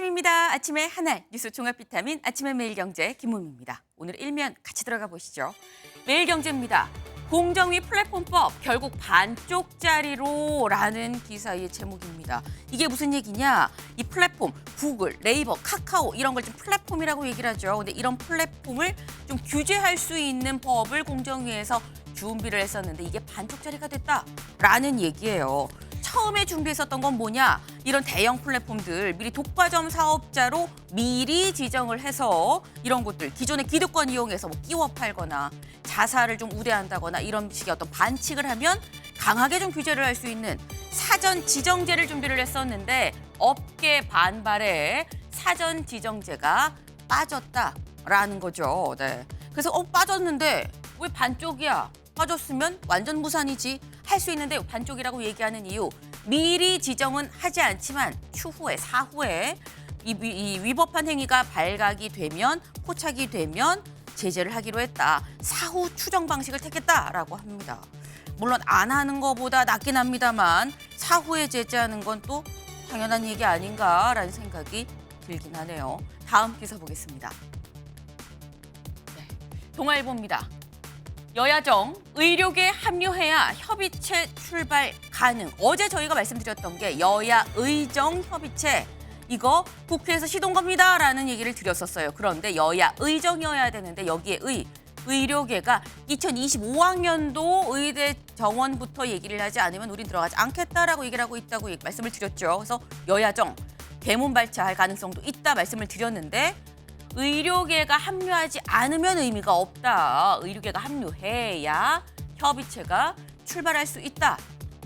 아침입니다. 아침의 하나 뉴스 종합 비타민 아침의 매일경제 김문미입니다. 오늘 일면 같이 들어가 보시죠. 매일경제입니다. 공정위 플랫폼법 결국 반쪽짜리로라는 기사의 제목입니다. 이게 무슨 얘기냐? 이 플랫폼 구글, 네이버, 카카오 이런 걸 좀 플랫폼이라고 얘기를 하죠. 근데 이런 플랫폼을 좀 규제할 수 있는 법을 공정위에서 준비를 했었는데 이게 반쪽짜리가 됐다라는 얘기예요. 처음에 준비했었던 건 뭐냐? 이런 대형 플랫폼들 미리 독과점 사업자로 미리 지정을 해서 이런 곳들 기존의 기득권 이용해서 뭐 끼워 팔거나 자사를 좀 우대한다거나 이런 식의 어떤 반칙을 하면 강하게 좀 규제를 할 수 있는 사전 지정제를 준비를 했었는데 업계 반발에 사전 지정제가 빠졌다라는 거죠. 네. 그래서 빠졌는데 왜 반쪽이야? 빠졌으면 완전 무산이지. 할 수 있는데 반쪽이라고 얘기하는 이유. 미리 지정은 하지 않지만 추후에 사후에 이 위법한 행위가 발각이 되면 포착이 되면 제재를 하기로 했다. 사후 추정 방식을 택했다라고 합니다. 물론 안 하는 것보다 낫긴 합니다만 사후에 제재하는 건 또 당연한 얘기 아닌가라는 생각이 들긴 하네요. 다음 기사 보겠습니다. 네, 동아일보입니다. 여야정 의료계 합류해야 협의체 출발 가능. 어제 저희가 말씀드렸던 게 여야 의정 협의체 이거 국회에서 시동 겁니다라는 얘기를 드렸었어요. 그런데 여야 의정이어야 되는데 여기에 의료계가 2025학년도 의대 정원부터 얘기를 하지 않으면 우린 들어가지 않겠다라고 얘기를 하고 있다고 말씀을 드렸죠. 그래서 여야정 대문 발차할 가능성도 있다 말씀을 드렸는데 의료계가 합류하지 않으면 의미가 없다. 의료계가 합류해야 협의체가 출발할 수 있다.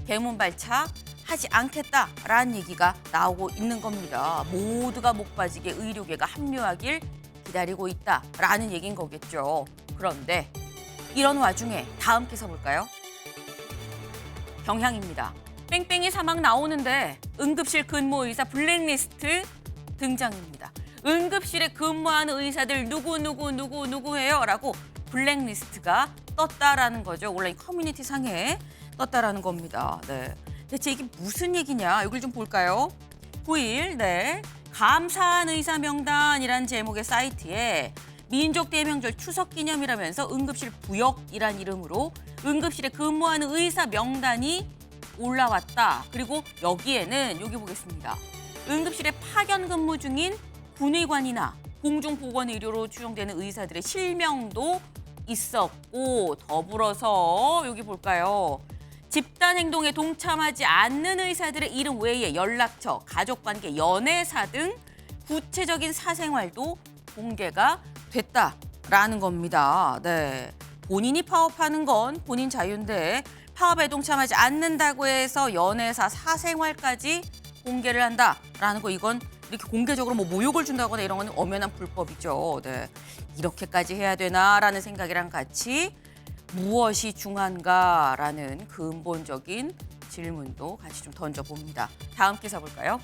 대문 발차하지 않겠다라는 얘기가 나오고 있는 겁니다. 모두가 목 빠지게 의료계가 합류하길 기다리고 있다라는 얘기인 거겠죠. 그런데 이런 와중에 다음 기사 볼까요? 경향입니다. 뺑뺑이 사망 나오는데 응급실 근무 의사 블랙리스트 등장입니다. 응급실에 근무하는 의사들 누구예요? 라고 블랙리스트가 떴다라는 거죠. 온라인 커뮤니티 상에 떴다라는 겁니다. 네. 대체 이게 무슨 얘기냐? 여기를 좀 볼까요? 9일, 네. 감사한 의사 명단이란 제목의 사이트에 민족 대명절 추석 기념이라면서 응급실 부역이란 이름으로 응급실에 근무하는 의사 명단이 올라왔다. 그리고 여기에는 여기 보겠습니다. 응급실에 파견 근무 중인 군의관이나 공중보건의료로 추정되는 의사들의 실명도 있었고 더불어서 여기 볼까요? 집단행동에 동참하지 않는 의사들의 이름 외에 연락처, 가족관계, 연애사 등 구체적인 사생활도 공개가 됐다라는 겁니다. 네, 본인이 파업하는 건 본인 자유인데 파업에 동참하지 않는다고 해서 연애사, 사생활까지 공개를 한다라는 거 이건 이렇게 공개적으로 뭐 모욕을 준다거나 이런 건 엄연한 불법이죠. 네, 이렇게까지 해야 되나라는 생각이랑 같이 무엇이 중요한가라는 근본적인 질문도 같이 좀 던져봅니다. 다음 기사 볼까요?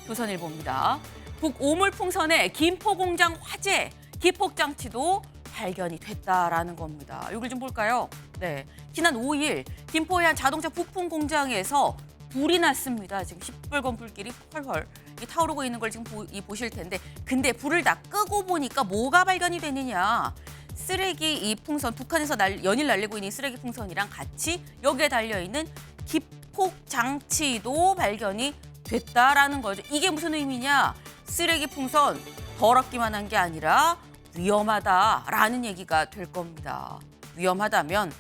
조선일보입니다. 북오물풍선에 김포공장 화재, 기폭장치도 발견이 됐다라는 겁니다. 이걸 좀 볼까요? 네, 지난 5일 김포의 한 자동차 부품 공장에서 불이 났습니다. 지금 시뻘건 불길이 펄펄 타오르고 있는 걸 지금 보실 텐데 근데 불을 다 끄고 보니까 뭐가 발견이 되느냐. 쓰레기 이 풍선, 북한에서 연일 날리고 있는 쓰레기 풍선이랑 같이 여기에 달려있는 기폭 장치도 발견이 됐다라는 거죠. 이게 무슨 의미냐? 쓰레기 풍선 더럽기만 한 게 아니라 위험하다라는 얘기가 될 겁니다. 위험하다면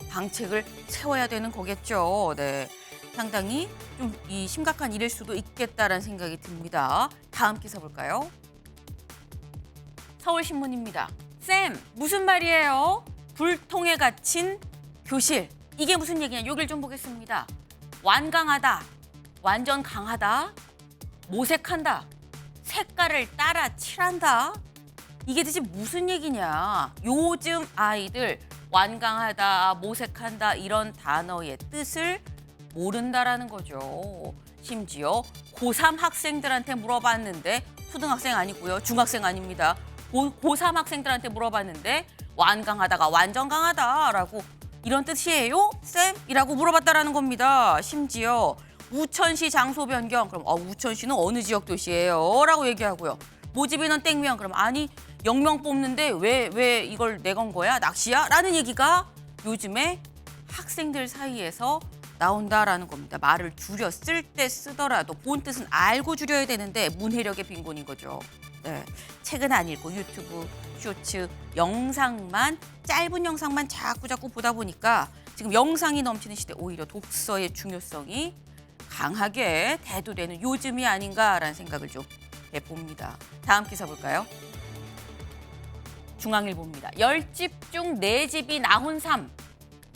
방책을 세워야 되는 거겠죠. 네, 상당히 좀 이 심각한 일일 수도 있겠다라는 생각이 듭니다. 다음 기사 볼까요? 서울신문입니다. 쌤, 무슨 말이에요? 불통에 갇힌 교실. 이게 무슨 얘기냐? 여길 좀 보겠습니다. 완강하다, 완전 강하다, 모색한다, 색깔을 따라 칠한다. 이게 대체 무슨 얘기냐? 요즘 아이들 완강하다, 모색한다 이런 단어의 뜻을 모른다라는 거죠. 심지어 고3 학생들한테 물어봤는데 초등학생 아니고요. 중학생 아닙니다. 고3 학생들한테 물어봤는데 완강하다가 완전 강하다라고 이런 뜻이에요? 쌤? 이라고 물어봤다라는 겁니다. 심지어 우천시 장소 변경. 그럼 우천시는 어느 지역 도시예요? 라고 얘기하고요. 모집인원 땡명. 그럼 아니 0명 뽑는데 왜 이걸 내건 거야? 낚시야? 라는 얘기가 요즘에 학생들 사이에서 나온다라는 겁니다. 말을 줄여 쓸 때 쓰더라도 본 뜻은 알고 줄여야 되는데 문해력의 빈곤인 거죠. 네, 책은 안 읽고 유튜브, 쇼츠, 영상만 짧은 영상만 자꾸 보다 보니까 지금 영상이 넘치는 시대 오히려 독서의 중요성이 강하게 대두되는 요즘이 아닌가라는 생각을 좀 해봅니다. 다음 기사 볼까요? 중앙일보입니다. 10집 중 4집이 나훈삼.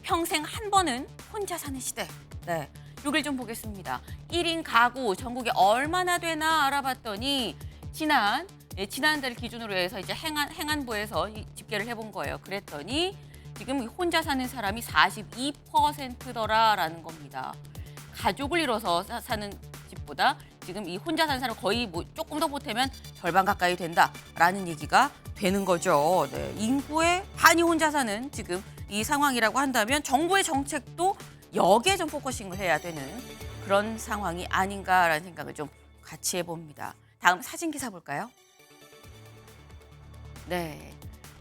평생 한 번은 혼자 사는 시대. 네, 여길 좀 보겠습니다. 1인 가구 전국에 얼마나 되나 알아봤더니 지난달 기준으로 해서 이제 행안부에서 집계를 해본 거예요. 그랬더니 지금 혼자 사는 사람이 42%더라라는 겁니다. 가족을 이뤄서 사는 집보다 지금 이 혼자 사는 사람 거의 뭐 조금 더 보태면 절반 가까이 된다라는 얘기가 되는 거죠. 네, 인구의 반이 혼자 사는 지금 이 상황이라고 한다면 정부의 정책도 여기에 좀 포커싱을 해야 되는 그런 상황이 아닌가라는 생각을 좀 같이 해봅니다. 다음 사진 기사 볼까요? 네,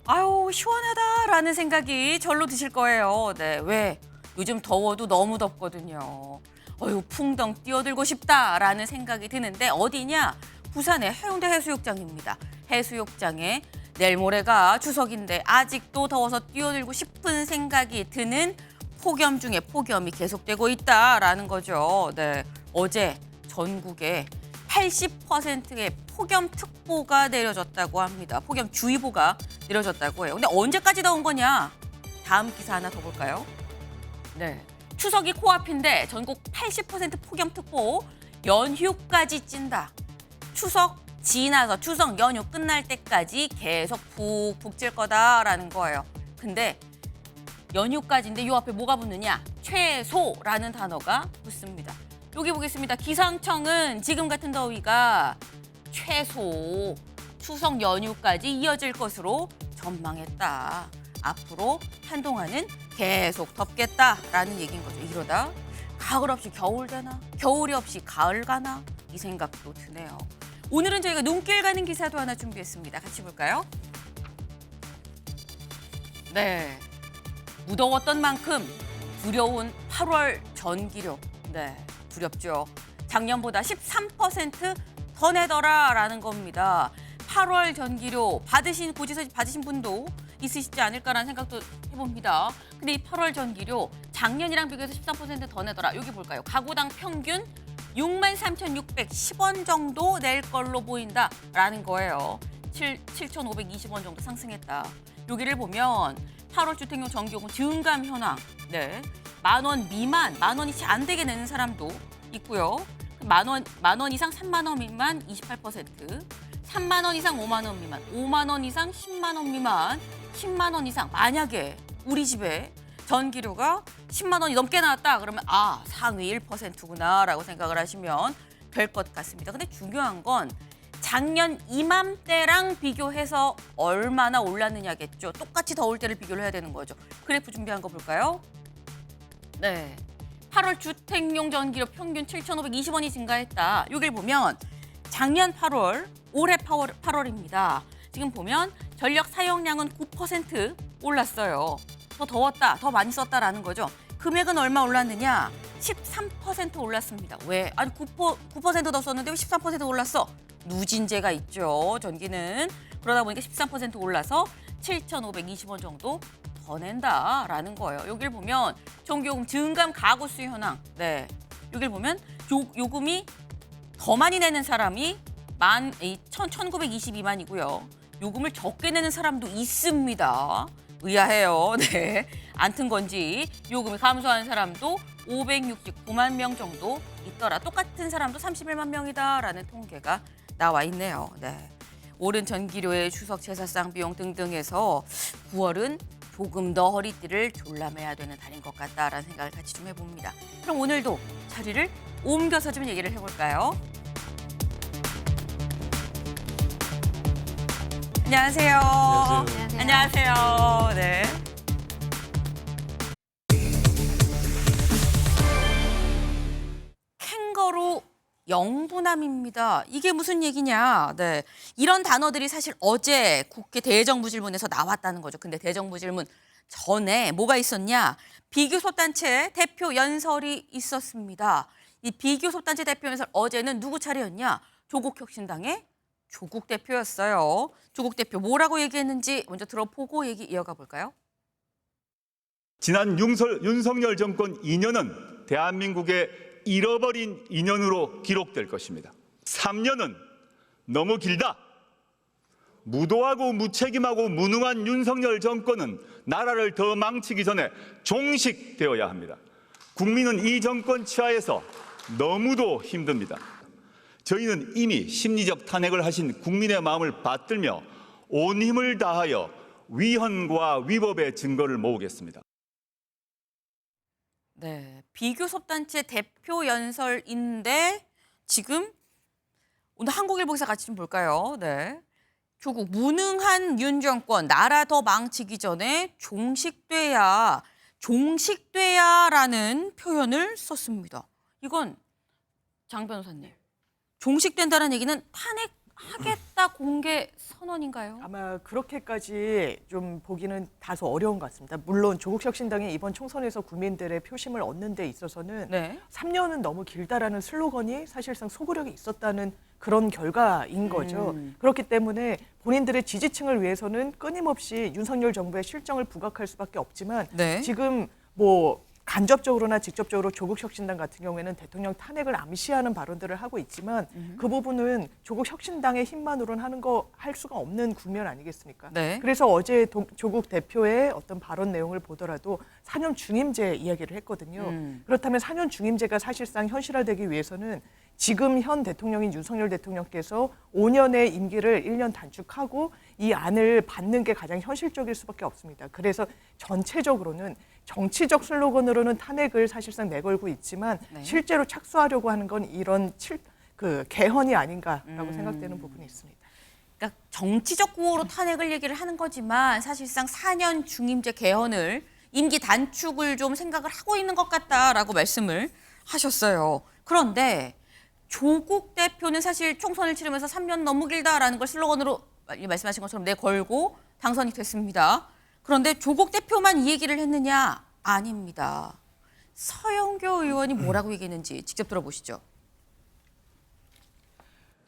아유 시원하다라는 생각이 절로 드실 거예요. 네, 왜? 요즘 더워도 너무 덥거든요. 풍덩 뛰어들고 싶다라는 생각이 드는데 어디냐? 부산의 해운대 해수욕장입니다. 해수욕장에 내일 모레가 추석인데 아직도 더워서 뛰어들고 싶은 생각이 드는 폭염 중에 폭염이 계속되고 있다라는 거죠. 네, 어제 전국에 80%의 폭염특보가 내려졌다고 합니다. 폭염주의보가 내려졌다고 해요. 근데 언제까지 더운 거냐? 다음 기사 하나 더 볼까요? 네, 추석이 코앞인데 전국 80% 폭염특보 연휴까지 찐다. 추석 지나서 추석 연휴 끝날 때까지 계속 푹푹 찔 거다라는 거예요. 근데 연휴까지인데 요 앞에 뭐가 붙느냐? 최소라는 단어가 붙습니다. 여기 보겠습니다. 기상청은 지금 같은 더위가 최소 추석 연휴까지 이어질 것으로 전망했다. 앞으로 한동안은 계속 덥겠다라는 얘기인 거죠. 이러다 가을 없이 겨울 되나? 겨울이 없이 가을 가나? 이 생각도 드네요. 오늘은 저희가 눈길 가는 기사도 하나 준비했습니다. 같이 볼까요? 네, 무더웠던 만큼 두려운 8월 전기료. 네, 두렵죠. 작년보다 13% 더 내더라라는 겁니다. 8월 전기료 고지서 받으신 분도 있으시지 않을까라는 생각도 해봅니다. 근데 이 8월 전기료 작년이랑 비교해서 13% 더 내더라. 여기 볼까요? 가구당 평균 63,610원 정도 낼 걸로 보인다라는 거예요. 7,520원 정도 상승했다. 여기를 보면 8월 주택용 전기요금 증감 현황. 네, 10,000원 미만, 10,000원이 안 되게 내는 사람도 있고요. 만 원 이상 3만 원 미만 28%, 3만 원 이상 5만 원 미만, 5만 원 이상 10만 원 미만, 10만 원 이상. 만약에 우리 집에 전기료가 10만 원이 넘게 나왔다 그러면 상위 1%구나라고 생각을 하시면 될 것 같습니다. 근데 중요한 건 작년 이맘때랑 비교해서 얼마나 올랐느냐겠죠. 똑같이 더울 때를 비교를 해야 되는 거죠. 그래프 준비한 거 볼까요? 네, 8월 주택용 전기료 평균 7,520원이 증가했다. 여길 보면 작년 8월, 올해 8월입니다. 지금 보면 전력 사용량은 9% 올랐어요. 더 더웠다, 더 많이 썼다라는 거죠. 금액은 얼마 올랐느냐? 13% 올랐습니다. 왜? 아니 9%더 썼는데 왜 13% 올랐어? 누진제가 있죠, 전기는. 그러다 보니까 13% 올라서 7,520원 정도 더 낸다라는 거예요. 여길 보면 전기요금 증감 가구 수요 현황. 네, 여길 보면 요금이 더 많이 내는 사람이 1,922만이고요. 요금을 적게 내는 사람도 있습니다. 의아해요. 네, 안 튼 건지 요금이 감소하는 사람도 569만 명 정도 있더라. 똑같은 사람도 31만 명이다라는 통계가 나와 있네요. 네, 오른 전기료의 추석 제사상 비용 등등해서 9월은 조금 더 허리띠를 졸라매야 되는 달인 것 같다라는 생각을 같이 좀 해봅니다. 그럼 오늘도 자리를 옮겨서 좀 얘기를 해볼까요? 안녕하세요. 안녕하세요. 안녕하세요. 네. 명분함입니다. 이게 무슨 얘기냐? 네. 이런 단어들이 사실 어제 국회 대정부 질문에서 나왔다는 거죠. 근데 대정부 질문 전에 뭐가 있었냐? 비교섭단체 대표 연설이 있었습니다. 이 비교섭단체 대표 연설 어제는 누구 차례였냐? 조국혁신당의 조국 대표였어요. 조국 대표 뭐라고 얘기했는지 먼저 들어보고 얘기 이어가 볼까요? 지난 윤석열 정권 2년은 대한민국의 잃어버린 2년으로 기록될 것입니다. 3년은 너무 길다. 무도하고 무책임하고 무능한 윤석열 정권은 나라를 더 망치기 전에 종식되어야 합니다. 국민은 이 정권 치하에서 너무도 힘듭니다. 저희는 이미 심리적 탄핵을 하신 국민의 마음을 받들며 온 힘을 다하여 위헌과 위법의 증거를 모으겠습니다. 네, 비교섭단체 대표 연설인데 지금 오늘 한국일보에서 같이 좀 볼까요? 네, 조국 무능한 윤 정권 나라 더 망치기 전에 종식돼야라는 표현을 썼습니다. 이건 장 변호사님, 종식된다는 얘기는 탄핵하겠다 공개 선언인가요? 아마 그렇게까지 좀 보기는 다소 어려운 것 같습니다. 물론 조국혁신당이 이번 총선에서 국민들의 표심을 얻는 데 있어서는 네. 3년은 너무 길다라는 슬로건이 사실상 소구력이 있었다는 그런 결과인 거죠. 그렇기 때문에 본인들의 지지층을 위해서는 끊임없이 윤석열 정부의 실정을 부각할 수밖에 없지만 네. 지금 뭐 간접적으로나 직접적으로 조국혁신당 같은 경우에는 대통령 탄핵을 암시하는 발언들을 하고 있지만 그 부분은 조국혁신당의 힘만으로는 할 수가 없는 국면 아니겠습니까? 네. 그래서 어제 조국 대표의 어떤 발언 내용을 보더라도 4년 중임제 이야기를 했거든요. 그렇다면 4년 중임제가 사실상 현실화되기 위해서는 지금 현 대통령인 윤석열 대통령께서 5년의 임기를 1년 단축하고 이 안을 받는 게 가장 현실적일 수밖에 없습니다. 그래서 전체적으로는 정치적 슬로건으로는 탄핵을 사실상 내걸고 있지만 네. 실제로 착수하려고 하는 건 이런 개헌이 아닌가라고 생각되는 부분이 있습니다. 그러니까 정치적 구호로 탄핵을 얘기를 하는 거지만 사실상 4년 중임제 개헌을 임기 단축을 좀 생각을 하고 있는 것 같다라고 말씀을 하셨어요. 그런데 조국 대표는 사실 총선을 치르면서 3년 너무 길다라는 걸 슬로건으로 말씀하신 것처럼 내걸고 당선이 됐습니다. 그런데 조국 대표만 이 얘기를 했느냐? 아닙니다. 서영교 의원이 뭐라고 얘기했는지 직접 들어보시죠.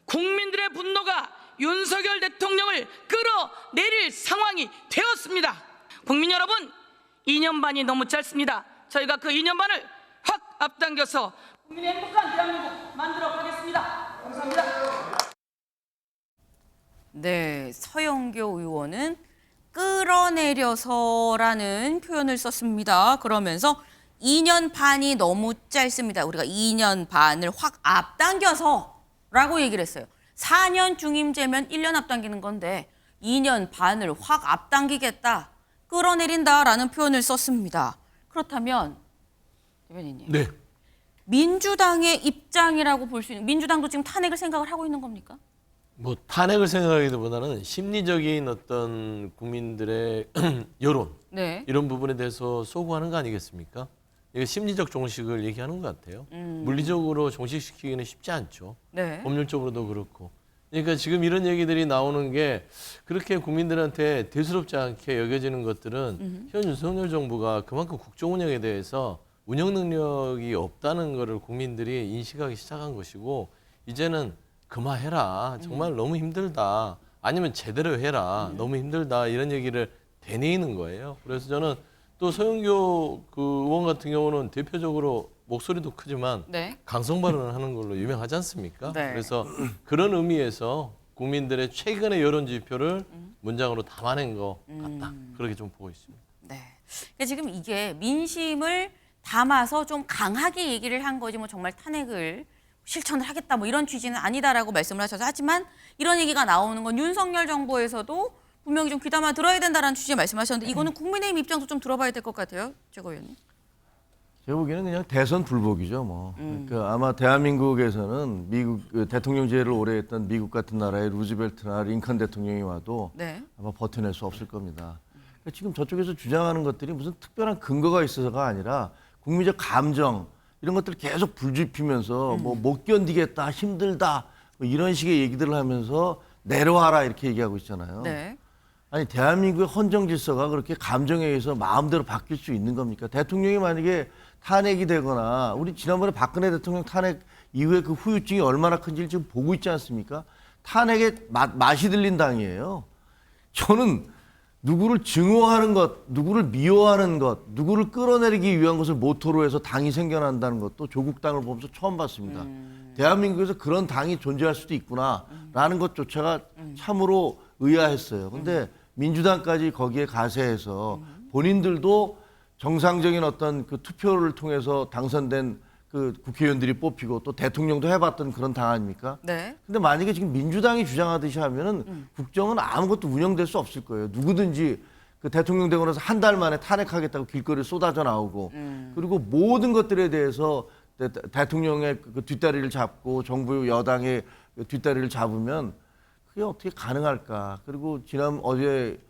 국민들의 분노가 윤석열 대통령을 끌어내릴 상황이 되었습니다. 국민 여러분, 2년 반이 너무 짧습니다. 저희가 그 2년 반을 확 앞당겨서 국민의 행복한 대한민국 만들어 가겠습니다. 감사합니다. 네, 서영교 의원은 끌어내려서라는 표현을 썼습니다. 그러면서 2년 반이 너무 짧습니다. 우리가 2년 반을 확 앞당겨서라고 얘기를 했어요. 4년 중임제면 1년 앞당기는 건데 2년 반을 확 앞당기겠다, 끌어내린다라는 표현을 썼습니다. 그렇다면 대변인님, 네. 민주당의 입장이라고 볼 수 있는, 민주당도 지금 탄핵을 생각을 하고 있는 겁니까? 뭐 탄핵을 생각하기보다는 심리적인 어떤 국민들의 여론 네. 이런 부분에 대해서 소구하는 거 아니겠습니까? 이게 심리적 종식을 얘기하는 것 같아요. 물리적으로 종식시키기는 쉽지 않죠. 네. 법률적으로도 그렇고. 그러니까 지금 이런 얘기들이 나오는 게 그렇게 국민들한테 대수롭지 않게 여겨지는 것들은 현 윤석열 정부가 그만큼 국정 운영에 대해서 운영 능력이 없다는 것을 국민들이 인식하기 시작한 것이고, 이제는 그만해라. 정말 너무 힘들다. 아니면 제대로 해라. 너무 힘들다. 이런 얘기를 되뇌이는 거예요. 그래서 저는 또 서영교 그 의원 같은 경우는 대표적으로 목소리도 크지만 네. 강성 발언을 하는 걸로 유명하지 않습니까? 네. 그래서 그런 의미에서 국민들의 최근의 여론 지표를 문장으로 담아낸 것 같다. 그렇게 좀 보고 있습니다. 네. 그러니까 지금 이게 민심을 담아서 좀 강하게 얘기를 한 거지 뭐 정말 탄핵을 실천을 하겠다 뭐 이런 취지는 아니다라고 말씀을 하셔서, 하지만 이런 얘기가 나오는 건 윤석열 정부에서도 분명히 좀 귀담아 들어야 된다라는 취지의 말씀하셨는데 이거는 국민의힘 입장도 좀 들어봐야 될 것 같아요, 최고위원님. 제가 보기에는 그냥 대선 불복이죠, 뭐. 그러니까 아마 대한민국에서는 미국 대통령제를 오래 했던 미국 같은 나라의 루즈벨트나 링컨 대통령이 와도 네. 아마 버텨낼 수 없을 겁니다. 그러니까 지금 저쪽에서 주장하는 것들이 무슨 특별한 근거가 있어서가 아니라 국민적 감정, 이런 것들 계속 불지피면서 뭐 못 견디겠다, 힘들다 뭐 이런 식의 얘기들을 하면서 내려와라 이렇게 얘기하고 있잖아요. 네. 아니 대한민국의 헌정 질서가 그렇게 감정에 의해서 마음대로 바뀔 수 있는 겁니까? 대통령이 만약에 탄핵이 되거나 우리 지난번에 박근혜 대통령 탄핵 이후에 그 후유증이 얼마나 큰지를 지금 보고 있지 않습니까? 탄핵에 맛이 들린 당이에요. 저는 누구를 증오하는 것, 누구를 미워하는 것, 누구를 끌어내리기 위한 것을 모토로 해서 당이 생겨난다는 것도 조국 당을 보면서 처음 봤습니다. 대한민국에서 그런 당이 존재할 수도 있구나라는 것조차가 참으로 의아했어요. 근데 민주당까지 거기에 가세해서 본인들도 정상적인 어떤 그 투표를 통해서 당선된 그 국회의원들이 뽑히고 또 대통령도 해봤던 그런 당 아닙니까? 네. 근데 만약에 지금 민주당이 주장하듯이 하면은 국정은 아무것도 운영될 수 없을 거예요. 누구든지 그 대통령 되고 나서 한 달 만에 탄핵하겠다고 길거리에 쏟아져 나오고 그리고 모든 것들에 대해서 대통령의 그 뒷다리를 잡고 정부 여당의 뒷다리를 잡으면 그게 어떻게 가능할까? 그리고 어제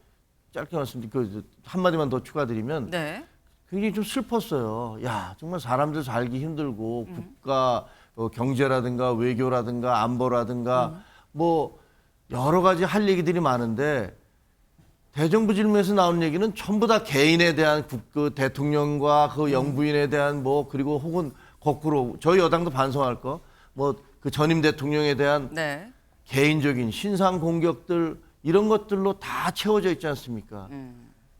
짧게 말씀드린 그 한마디만 더 추가드리면 네. 굉장히 좀 슬펐어요. 야, 정말 사람들 살기 힘들고 국가 경제라든가 외교라든가 안보라든가 뭐 여러 가지 할 얘기들이 많은데 대정부 질문에서 나오는 얘기는 전부 다 개인에 대한 그 대통령과 그 영부인에 대한 뭐 그리고 혹은 거꾸로 저희 여당도 반성할 거 뭐 그 전임 대통령에 대한 네. 개인적인 신상 공격들 이런 것들로 다 채워져 있지 않습니까?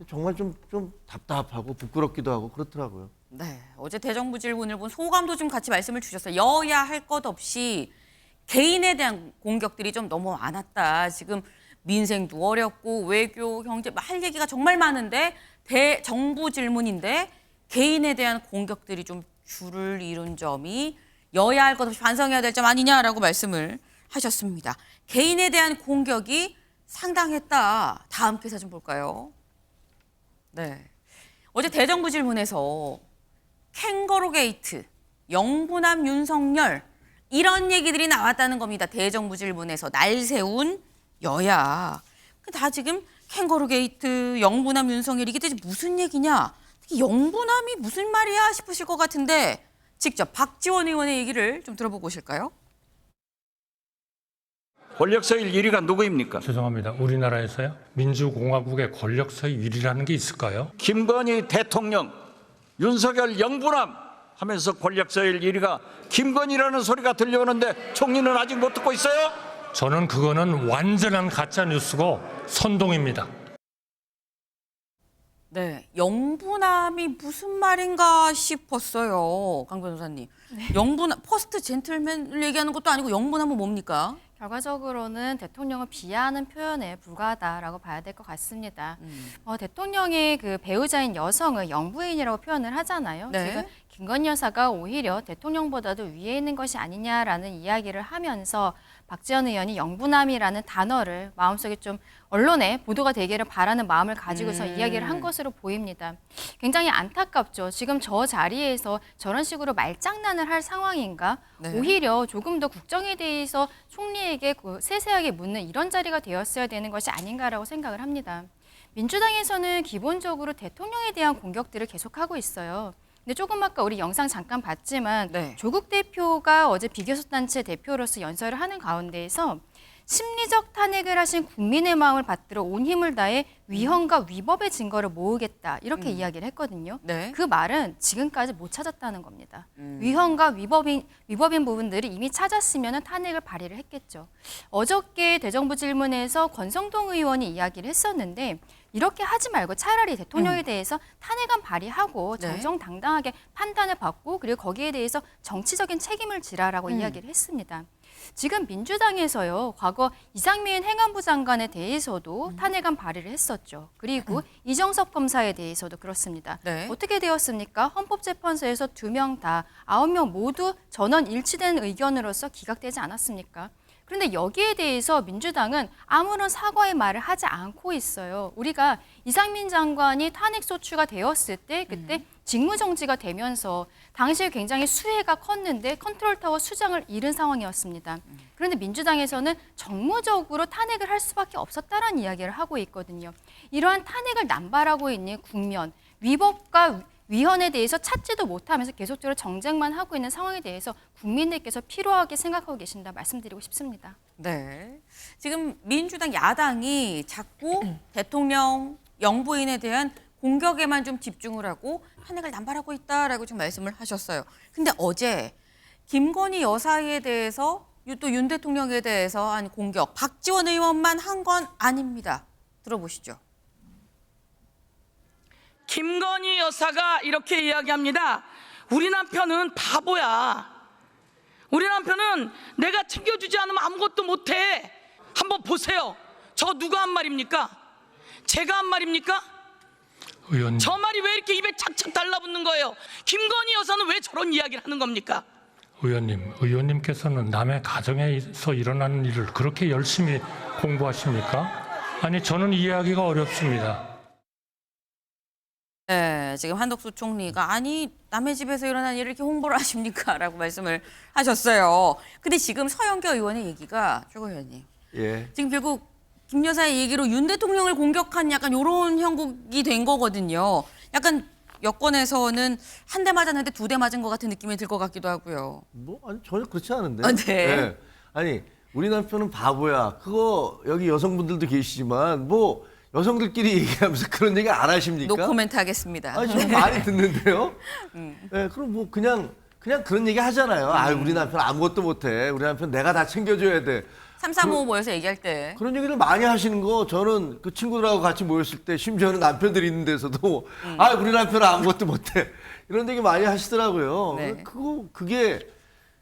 정말 좀 답답하고 부끄럽기도 하고 그렇더라고요. 네. 어제 대정부 질문을 본 소감도 좀 같이 말씀을 주셨어요. 여야 할 것 없이 개인에 대한 공격들이 좀 너무 많았다. 지금 민생도 어렵고 외교, 경제 할 얘기가 정말 많은데 대정부 질문인데 개인에 대한 공격들이 좀 줄을 이룬 점이 여야 할 것 없이 반성해야 될 점 아니냐라고 말씀을 하셨습니다. 개인에 대한 공격이 상당했다. 다음 기사 좀 볼까요? 네. 어제 대정부 질문에서 캥거루 게이트, 영부남 윤석열 이런 얘기들이 나왔다는 겁니다. 대정부 질문에서 날 세운 여야. 다 지금 캥거루 게이트, 영부남 윤석열 이게 대체 무슨 얘기냐? 특히 영부남이 무슨 말이야 싶으실 것 같은데 직접 박지원 의원의 얘기를 좀 들어보고 오실까요? 권력서열 1위가 누구입니까? 죄송합니다. 우리나라에서요? 민주공화국의 권력서의 1위라는 게 있을까요? 김건희 대통령, 윤석열 영부남 하면서 권력서열 1위가 김건희라는 소리가 들려오는데 총리는 아직 못 듣고 있어요? 저는 그거는 완전한 가짜 뉴스고 선동입니다. 네, 영부남이 무슨 말인가 싶었어요. 강 변호사님. 영부남, 퍼스트 젠틀맨을 얘기하는 것도 아니고 영부남은 뭡니까? 결과적으로는 대통령을 비하하는 표현에 불과하다라고 봐야 될 것 같습니다. 대통령의 그 배우자인 여성을 영부인이라고 표현을 하잖아요. 네. 지금 김건희 여사가 오히려 대통령보다도 위에 있는 것이 아니냐라는 이야기를 하면서 박지원 의원이 영부남이라는 단어를 마음속에 좀 언론에 보도가 되기를 바라는 마음을 가지고서 이야기를 한 것으로 보입니다. 굉장히 안타깝죠. 지금 저 자리에서 저런 식으로 말장난을 할 상황인가? 네. 오히려 조금 더 국정에 대해서 총리에게 세세하게 묻는 이런 자리가 되었어야 되는 것이 아닌가라고 생각을 합니다. 민주당에서는 기본적으로 대통령에 대한 공격들을 계속하고 있어요. 근데 조금 아까 우리 영상 잠깐 봤지만 네. 조국 대표가 어제 비교섭단체 대표로서 연설을 하는 가운데에서 심리적 탄핵을 하신 국민의 마음을 받들어 온 힘을 다해 위헌과 위법의 증거를 모으겠다 이렇게 이야기를 했거든요. 네. 그 말은 지금까지 못 찾았다는 겁니다. 위헌과 위법인 부분들이 이미 찾았으면 탄핵을 발의를 했겠죠. 어저께 대정부 질문에서 권성동 의원이 이야기를 했었는데 이렇게 하지 말고 차라리 대통령에 대해서 탄핵안 발의하고 네. 정정당당하게 판단을 받고 그리고 거기에 대해서 정치적인 책임을 지라라고 이야기를 했습니다. 지금 민주당에서요, 과거 이상민 행안부 장관에 대해서도 탄핵안 발의를 했었죠. 그리고 이정섭 검사에 대해서도 그렇습니다. 네. 어떻게 되었습니까? 헌법재판소에서 2명 다 9명 모두 전원 일치된 의견으로서 기각되지 않았습니까? 그런데 여기에 대해서 민주당은 아무런 사과의 말을 하지 않고 있어요. 우리가 이상민 장관이 탄핵 소추가 되었을 때 그때 직무정지가 되면서 당시에 굉장히 수혜가 컸는데 컨트롤타워 수장을 잃은 상황이었습니다. 그런데 민주당에서는 정무적으로 탄핵을 할 수밖에 없었다라는 이야기를 하고 있거든요. 이러한 탄핵을 남발하고 있는 국면, 위법과 위헌에 대해서 찾지도 못하면서 계속적으로 정쟁만 하고 있는 상황에 대해서 국민들께서 필요하게 생각하고 계신다 말씀드리고 싶습니다. 네. 지금 민주당 야당이 자꾸 대통령 영부인에 대한 공격에만 좀 집중을 하고 탄핵을 남발하고 있다라고 좀 말씀을 하셨어요. 근데 어제 김건희 여사에 대해서 또 윤 대통령에 대해서 한 공격, 박지원 의원만 한 건 아닙니다. 들어보시죠. 김건희 여사가 이렇게 이야기합니다. 우리 남편은 바보야. 우리 남편은 내가 챙겨주지 않으면 아무것도 못해. 한번 보세요. 저 누가 한 말입니까? 제가 한 말입니까? 의원님, 저 말이 왜 이렇게 입에 착착 달라붙는 거예요? 김건희 여사는 왜 저런 이야기를 하는 겁니까? 의원님께서는 남의 가정에서 일어나는 일을 그렇게 열심히 공부하십니까? 아니, 저는 이해하기가 어렵습니다. 네, 지금 한덕수 총리가 아니 남의 집에서 일어난 일을 이렇게 홍보를 하십니까? 라고 말씀을 하셨어요. 근데 지금 서영교 의원의 얘기가 최고 의원님. 예. 지금 결국 김 여사의 얘기로 윤 대통령을 공격한 약간 이런 형국이 된 거거든요. 약간 여권에서는 한 대 맞았는데 2대 맞은 것 같은 느낌이 들 것 같기도 하고요. 뭐 아니 전혀 그렇지 않은데. 아, 네. 예. 아니 우리 남편은 바보야. 그거 여기 여성분들도 계시지만 뭐 여성들끼리 얘기하면서 그런 얘기 안 하십니까? 노코멘트 하겠습니다. 아니 좀 많이 듣는데요. 네, 그럼 뭐 그냥 그런 얘기 하잖아요. 아, 우리 남편 아무것도 못해. 우리 남편 내가 다 챙겨줘야 돼. 335 모여서 얘기할 때. 그런 얘기를 많이 하시는 거 저는 그 친구들하고 같이 모였을 때 심지어는 남편들이 있는 데서도 아, 우리 남편은 아무것도 못해. 이런 얘기 많이 하시더라고요. 네.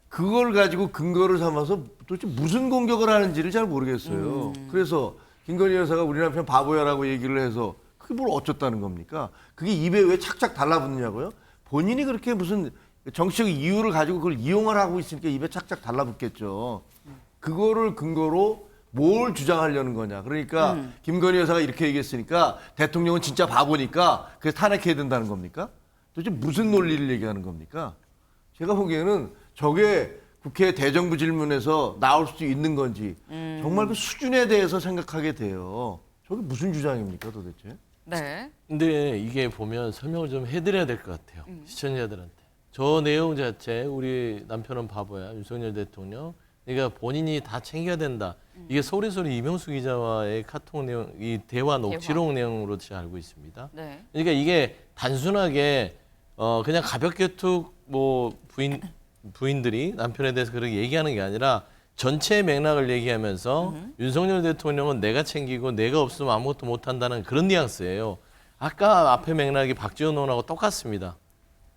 그걸 가지고 근거를 삼아서 도대체 무슨 공격을 하는지를 잘 모르겠어요. 그래서 김건희 여사가 우리 남편 바보야라고 얘기를 해서 그게 뭘 어쩌다는 겁니까? 그게 입에 왜 착착 달라붙느냐고요? 본인이 그렇게 무슨 정치적 이유를 가지고 그걸 이용을 하고 있으니까 입에 착착 달라붙겠죠. 그거를 근거로 뭘 주장하려는 거냐. 그러니까 김건희 여사가 이렇게 얘기했으니까 대통령은 진짜 바보니까 그래서 탄핵해야 된다는 겁니까? 도대체 무슨 논리를 얘기하는 겁니까? 제가 보기에는 저게 국회 대정부 질문에서 나올 수 있는 건지 정말 그 수준에 대해서 생각하게 돼요. 저게 무슨 주장입니까 도대체? 네. 근데 이게 보면 설명을 좀 해드려야 될 것 같아요. 시청자들한테. 저 내용 자체 우리 남편은 바보야. 윤석열 대통령. 그러니까 본인이 다 챙겨야 된다. 이게 소리소리 이명수 기자와의 카톡 내용, 이 대화 녹취록 내용으로 제가 알고 있습니다. 네. 그러니까 이게 단순하게 그냥 가볍게 툭 뭐 부인들이 남편에 대해서 그렇게 얘기하는 게 아니라 전체 맥락을 얘기하면서 윤석열 대통령은 내가 챙기고 내가 없으면 아무것도 못한다는 그런 뉘앙스예요. 아까 앞에 맥락이 박지원 의원하고 똑같습니다.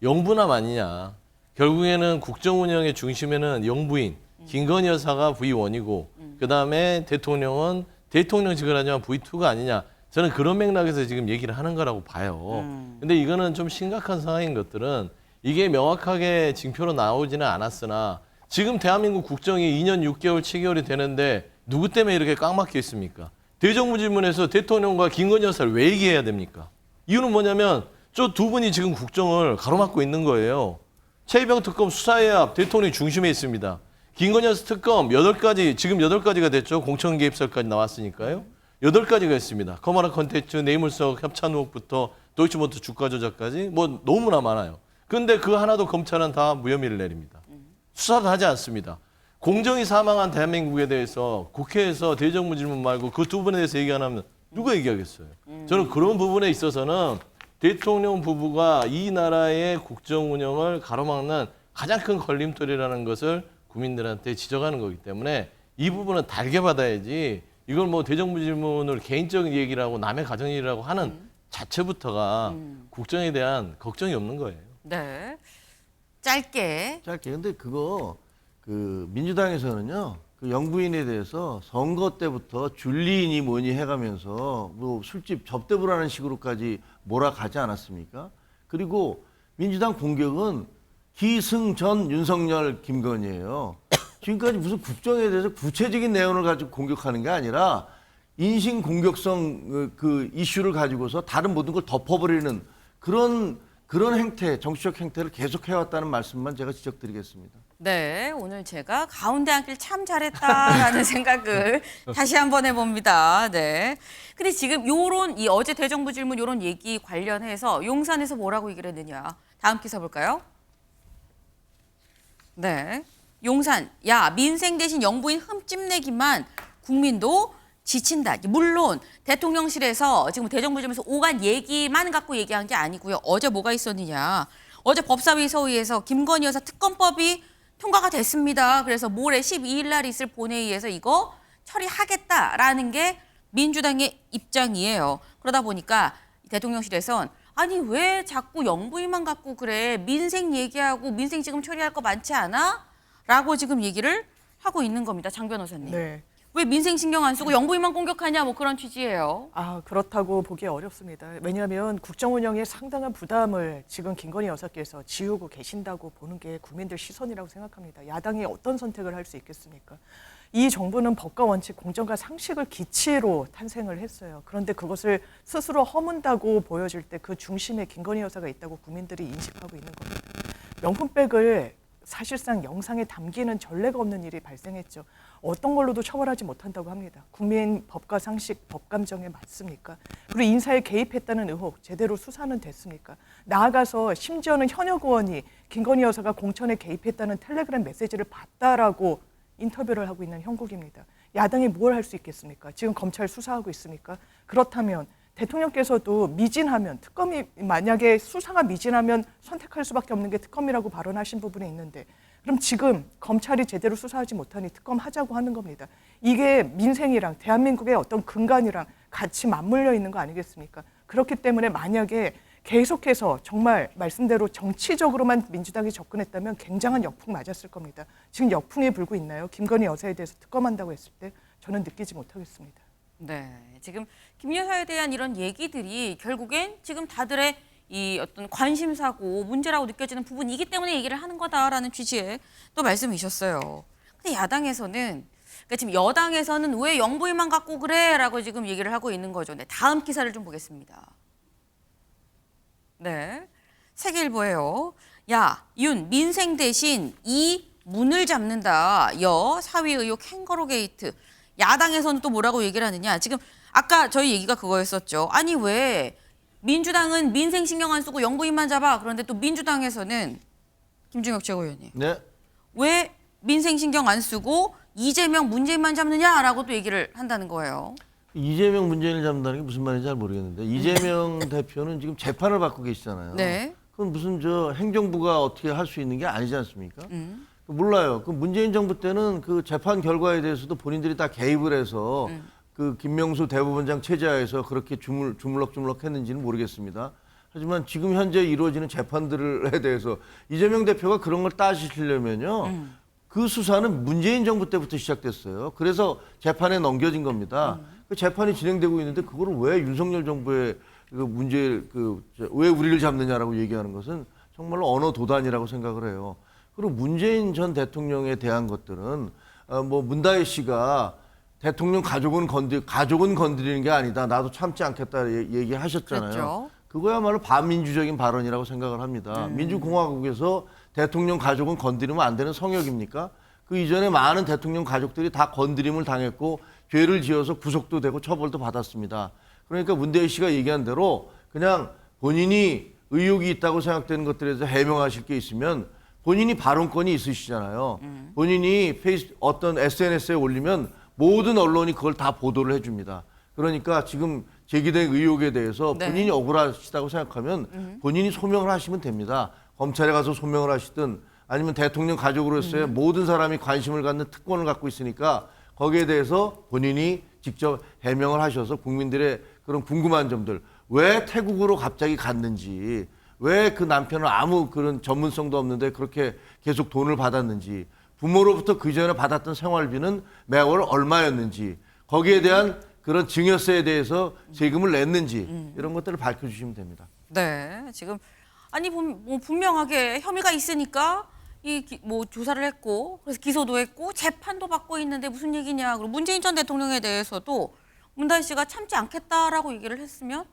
영부남 아니냐. 결국에는 국정 운영의 중심에는 영부인, 김건희 여사가 V1이고 그다음에 대통령은 대통령직을 하지만 V2가 아니냐. 저는 그런 맥락에서 지금 얘기를 하는 거라고 봐요. 근데 이거는 좀 심각한 상황인 것들은 이게 명확하게 징표로 나오지는 않았으나 지금 대한민국 국정이 2년 6개월, 7개월이 되는데 누구 때문에 이렇게 꽉 막혀 있습니까? 대정부 질문에서 대통령과 김건희 여사를 왜 얘기해야 됩니까? 이유는 뭐냐면 저 두 분이 지금 국정을 가로막고 있는 거예요. 최희병 특검 수사해야 대통령이 중심에 있습니다. 김건희 여사 특검 8가지, 지금 8가지가 됐죠. 공천 개입설까지 나왔으니까요. 8가지가 있습니다. 커머나 컨텐츠, 뇌물석, 협찬 의혹부터 도이치모터 주가 조작까지 뭐 너무나 많아요. 근데 그 하나도 검찰은 다 무혐의를 내립니다. 수사도 하지 않습니다. 공정이 사망한 대한민국에 대해서 국회에서 대정부 질문 말고 그 두 분에 대해서 얘기 안 하면 누가 얘기하겠어요? 저는 그런 부분에 있어서는 대통령 부부가 이 나라의 국정 운영을 가로막는 가장 큰 걸림돌이라는 것을 국민들한테 지적하는 거기 때문에 이 부분은 달게 받아야지 이걸 뭐 대정부 질문을 개인적인 얘기를 하고 남의 가정일이라고 하는 자체부터가 국정에 대한 걱정이 없는 거예요. 네. 짧게. 근데 그거 그 민주당에서는요 그 영부인에 대해서 선거 때부터 줄리인이 뭐니 해가면서 뭐 술집 접대부라는 식으로까지 몰아가지 않았습니까? 그리고 민주당 공격은 기승전 윤석열 김건희예요. 지금까지 무슨 국정에 대해서 구체적인 내용을 가지고 공격하는 게 아니라 인신 공격성 그 이슈를 가지고서 다른 모든 걸 덮어버리는 그런 그런 행태, 정치적 행태를 계속 해왔다는 말씀만 제가 지적드리겠습니다. 네, 오늘 제가 가운데 앉길 참 잘했다라는 생각을 다시 한번 해봅니다. 네. 근데 지금 이 어제 대정부 질문 요런 얘기 관련해서 용산에서 뭐라고 얘기를 했느냐. 다음 기사 볼까요? 네. 용산, 야, 민생 대신 영부인 흠집내기만 국민도 지친다. 물론 대통령실에서 지금 대정부 질문에서 오간 얘기만 갖고 얘기한 게 아니고요. 어제 뭐가 있었느냐. 어제 법사위 소위에서 김건희 여사 특검법이 통과가 됐습니다. 그래서 모레 12일 날 있을 본회의에서 이거 처리하겠다라는 게 민주당의 입장이에요. 그러다 보니까 대통령실에선 아니 왜 자꾸 영부인만 갖고 그래. 민생 얘기하고 민생 지금 처리할 거 많지 않아? 라고 지금 얘기를 하고 있는 겁니다. 장 변호사님. 네. 왜 민생 신경 안 쓰고 영부인만 공격하냐 뭐 그런 취지예요. 그렇다고 보기 어렵습니다. 왜냐하면 국정 운영에 상당한 부담을 지금 김건희 여사께서 지우고 계신다고 보는 게 국민들 시선이라고 생각합니다. 야당이 어떤 선택을 할 수 있겠습니까? 이 정부는 법과 원칙, 공정과 상식을 기치로 탄생을 했어요. 그런데 그것을 스스로 허문다고 보여질 때 그 중심에 김건희 여사가 있다고 국민들이 인식하고 있는 겁니다. 명품백을 사실상 영상에 담기는 전례가 없는 일이 발생했죠. 어떤 걸로도 처벌하지 못한다고 합니다. 국민 법과 상식, 법감정에 맞습니까? 그리고 인사에 개입했다는 의혹 제대로 수사는 됐습니까? 나아가서 심지어는 현역 의원이 김건희 여사가 공천에 개입했다는 텔레그램 메시지를 봤다라고 인터뷰를 하고 있는 형국입니다. 야당이 뭘 할 수 있겠습니까? 지금 검찰 수사하고 있습니까? 그렇다면 대통령께서도 미진하면 특검이 만약에 수사가 미진하면 선택할 수밖에 없는 게 특검이라고 발언하신 부분이 있는데 그럼 지금 검찰이 제대로 수사하지 못하니 특검 하자고 하는 겁니다. 이게 민생이랑 대한민국의 어떤 근간이랑 같이 맞물려 있는 거 아니겠습니까? 그렇기 때문에 만약에 계속해서 정말 말씀대로 정치적으로만 민주당이 접근했다면 굉장한 역풍 맞았을 겁니다. 지금 역풍이 불고 있나요? 김건희 여사에 대해서 특검한다고 했을 때 저는 느끼지 못하겠습니다. 네, 지금 김 여사에 대한 이런 얘기들이 결국엔 지금 다들의 이 어떤 관심사고 문제라고 느껴지는 부분이기 때문에 얘기를 하는 거다라는 취지의 또 말씀이셨어요. 근데 야당에서는 그러니까 지금 여당에서는 왜 영부인만 갖고 그래라고 지금 얘기를 하고 있는 거죠. 네, 다음 기사를 좀 보겠습니다. 네, 세계일보예요. 야, 윤 민생 대신 이 문을 잡는다. 여 사위 의혹 캥거루 게이트. 야당에서는 또 뭐라고 얘기를 하느냐. 지금 아까 저희 얘기가 그거였었죠. 아니 왜 민주당은 민생 신경 안 쓰고 영부인만 잡아. 그런데 또 민주당에서는 김중혁 최고위원님. 네. 왜 민생 신경 안 쓰고 이재명 문재인만 잡느냐라고 또 얘기를 한다는 거예요. 이재명 문재인을 잡는다는 게 무슨 말인지 잘 모르겠는데 이재명 대표는 지금 재판을 받고 계시잖아요. 네. 그건 무슨 행정부가 어떻게 할 수 있는 게 아니지 않습니까? 몰라요. 그 문재인 정부 때는 그 재판 결과에 대해서도 본인들이 다 개입을 해서 그 김명수 대법원장 체제하에서 그렇게 주물럭주물럭 했는지는 모르겠습니다. 하지만 지금 현재 이루어지는 재판들에 대해서 이재명 대표가 그런 걸 따지시려면요. 그 수사는 문재인 정부 때부터 시작됐어요. 그래서 재판에 넘겨진 겁니다. 그 재판이 진행되고 있는데 그거를 왜 윤석열 정부의 왜 우리를 잡느냐라고 얘기하는 것은 정말로 언어 도단이라고 생각을 해요. 그리고 문재인 전 대통령에 대한 것들은 문다혜 씨가 대통령 가족은 건드리는 게 아니다. 나도 참지 않겠다 얘기하셨잖아요. 그렇죠. 그거야말로 반민주적인 발언이라고 생각을 합니다. 민주공화국에서 대통령 가족은 건드리면 안 되는 성역입니까? 그 이전에 많은 대통령 가족들이 다 건드림을 당했고 죄를 지어서 구속도 되고 처벌도 받았습니다. 그러니까 문대희 씨가 얘기한 대로 그냥 본인이 의혹이 있다고 생각되는 것들에 대해서 해명하실 게 있으면 본인이 발언권이 있으시잖아요. 본인이 어떤 SNS에 올리면 모든 언론이 그걸 다 보도를 해줍니다. 그러니까 지금 제기된 의혹에 대해서 네. 본인이 억울하시다고 생각하면 본인이 소명을 하시면 됩니다. 검찰에 가서 소명을 하시든 아니면 대통령 가족으로서의 모든 사람이 관심을 갖는 특권을 갖고 있으니까 거기에 대해서 본인이 직접 해명을 하셔서 국민들의 그런 궁금한 점들, 왜 태국으로 갑자기 갔는지, 왜 그 남편은 아무 그런 전문성도 없는데 그렇게 계속 돈을 받았는지, 부모로부터 그 전에 받았던 생활비는 매월 얼마였는지, 거기에 대한 그런 증여세에 대해서 세금을 냈는지 이런 것들을 밝혀주시면 됩니다. 네, 지금 아니 분명하게 혐의가 있으니까 조사를 했고 그래서 기소도 했고 재판도 받고 있는데 무슨 얘기냐. 그리고 문재인 전 대통령에 대해서도 문다희 씨가 참지 않겠다라고 얘기를 했으면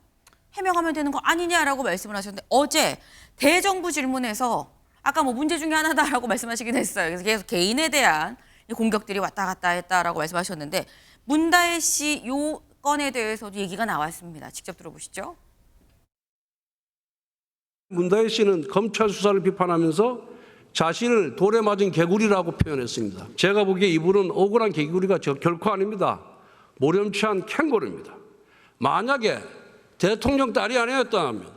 해명하면 되는 거 아니냐라고 말씀을 하셨는데 어제 대정부 질문에서 아까 뭐 문제 중에 하나다라고 말씀하시긴 했어요. 그래서 계속 개인에 대한 공격들이 왔다 갔다 했다라고 말씀하셨는데 문다혜 씨 요 건에 대해서도 얘기가 나왔습니다. 직접 들어보시죠. 문다혜 씨는 검찰 수사를 비판하면서 자신을 돌에 맞은 개구리라고 표현했습니다. 제가 보기에 이분은 억울한 개구리가 결코 아닙니다. 모렴치한 캥거루입니다. 만약에 대통령 딸이 아니었다면,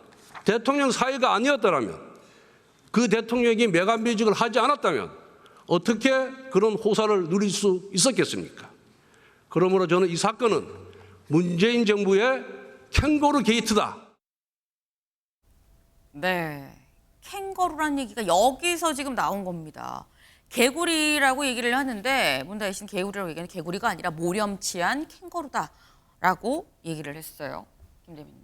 대통령 사위가 아니었다면, 그 대통령이 매간비직을 하지 않았다면 어떻게 그런 호사를 누릴 수 있었겠습니까? 그러므로 저는 이 사건은 문재인 정부의 캥거루 게이트다. 네. 캥거루란 얘기가 여기서 지금 나온 겁니다. 개구리라고 얘기를 하는데 문다혜 씨는 개구리라고 얘기하는 개구리가 아니라 모렴치한 캥거루다라고 얘기를 했어요. 김 대변인님.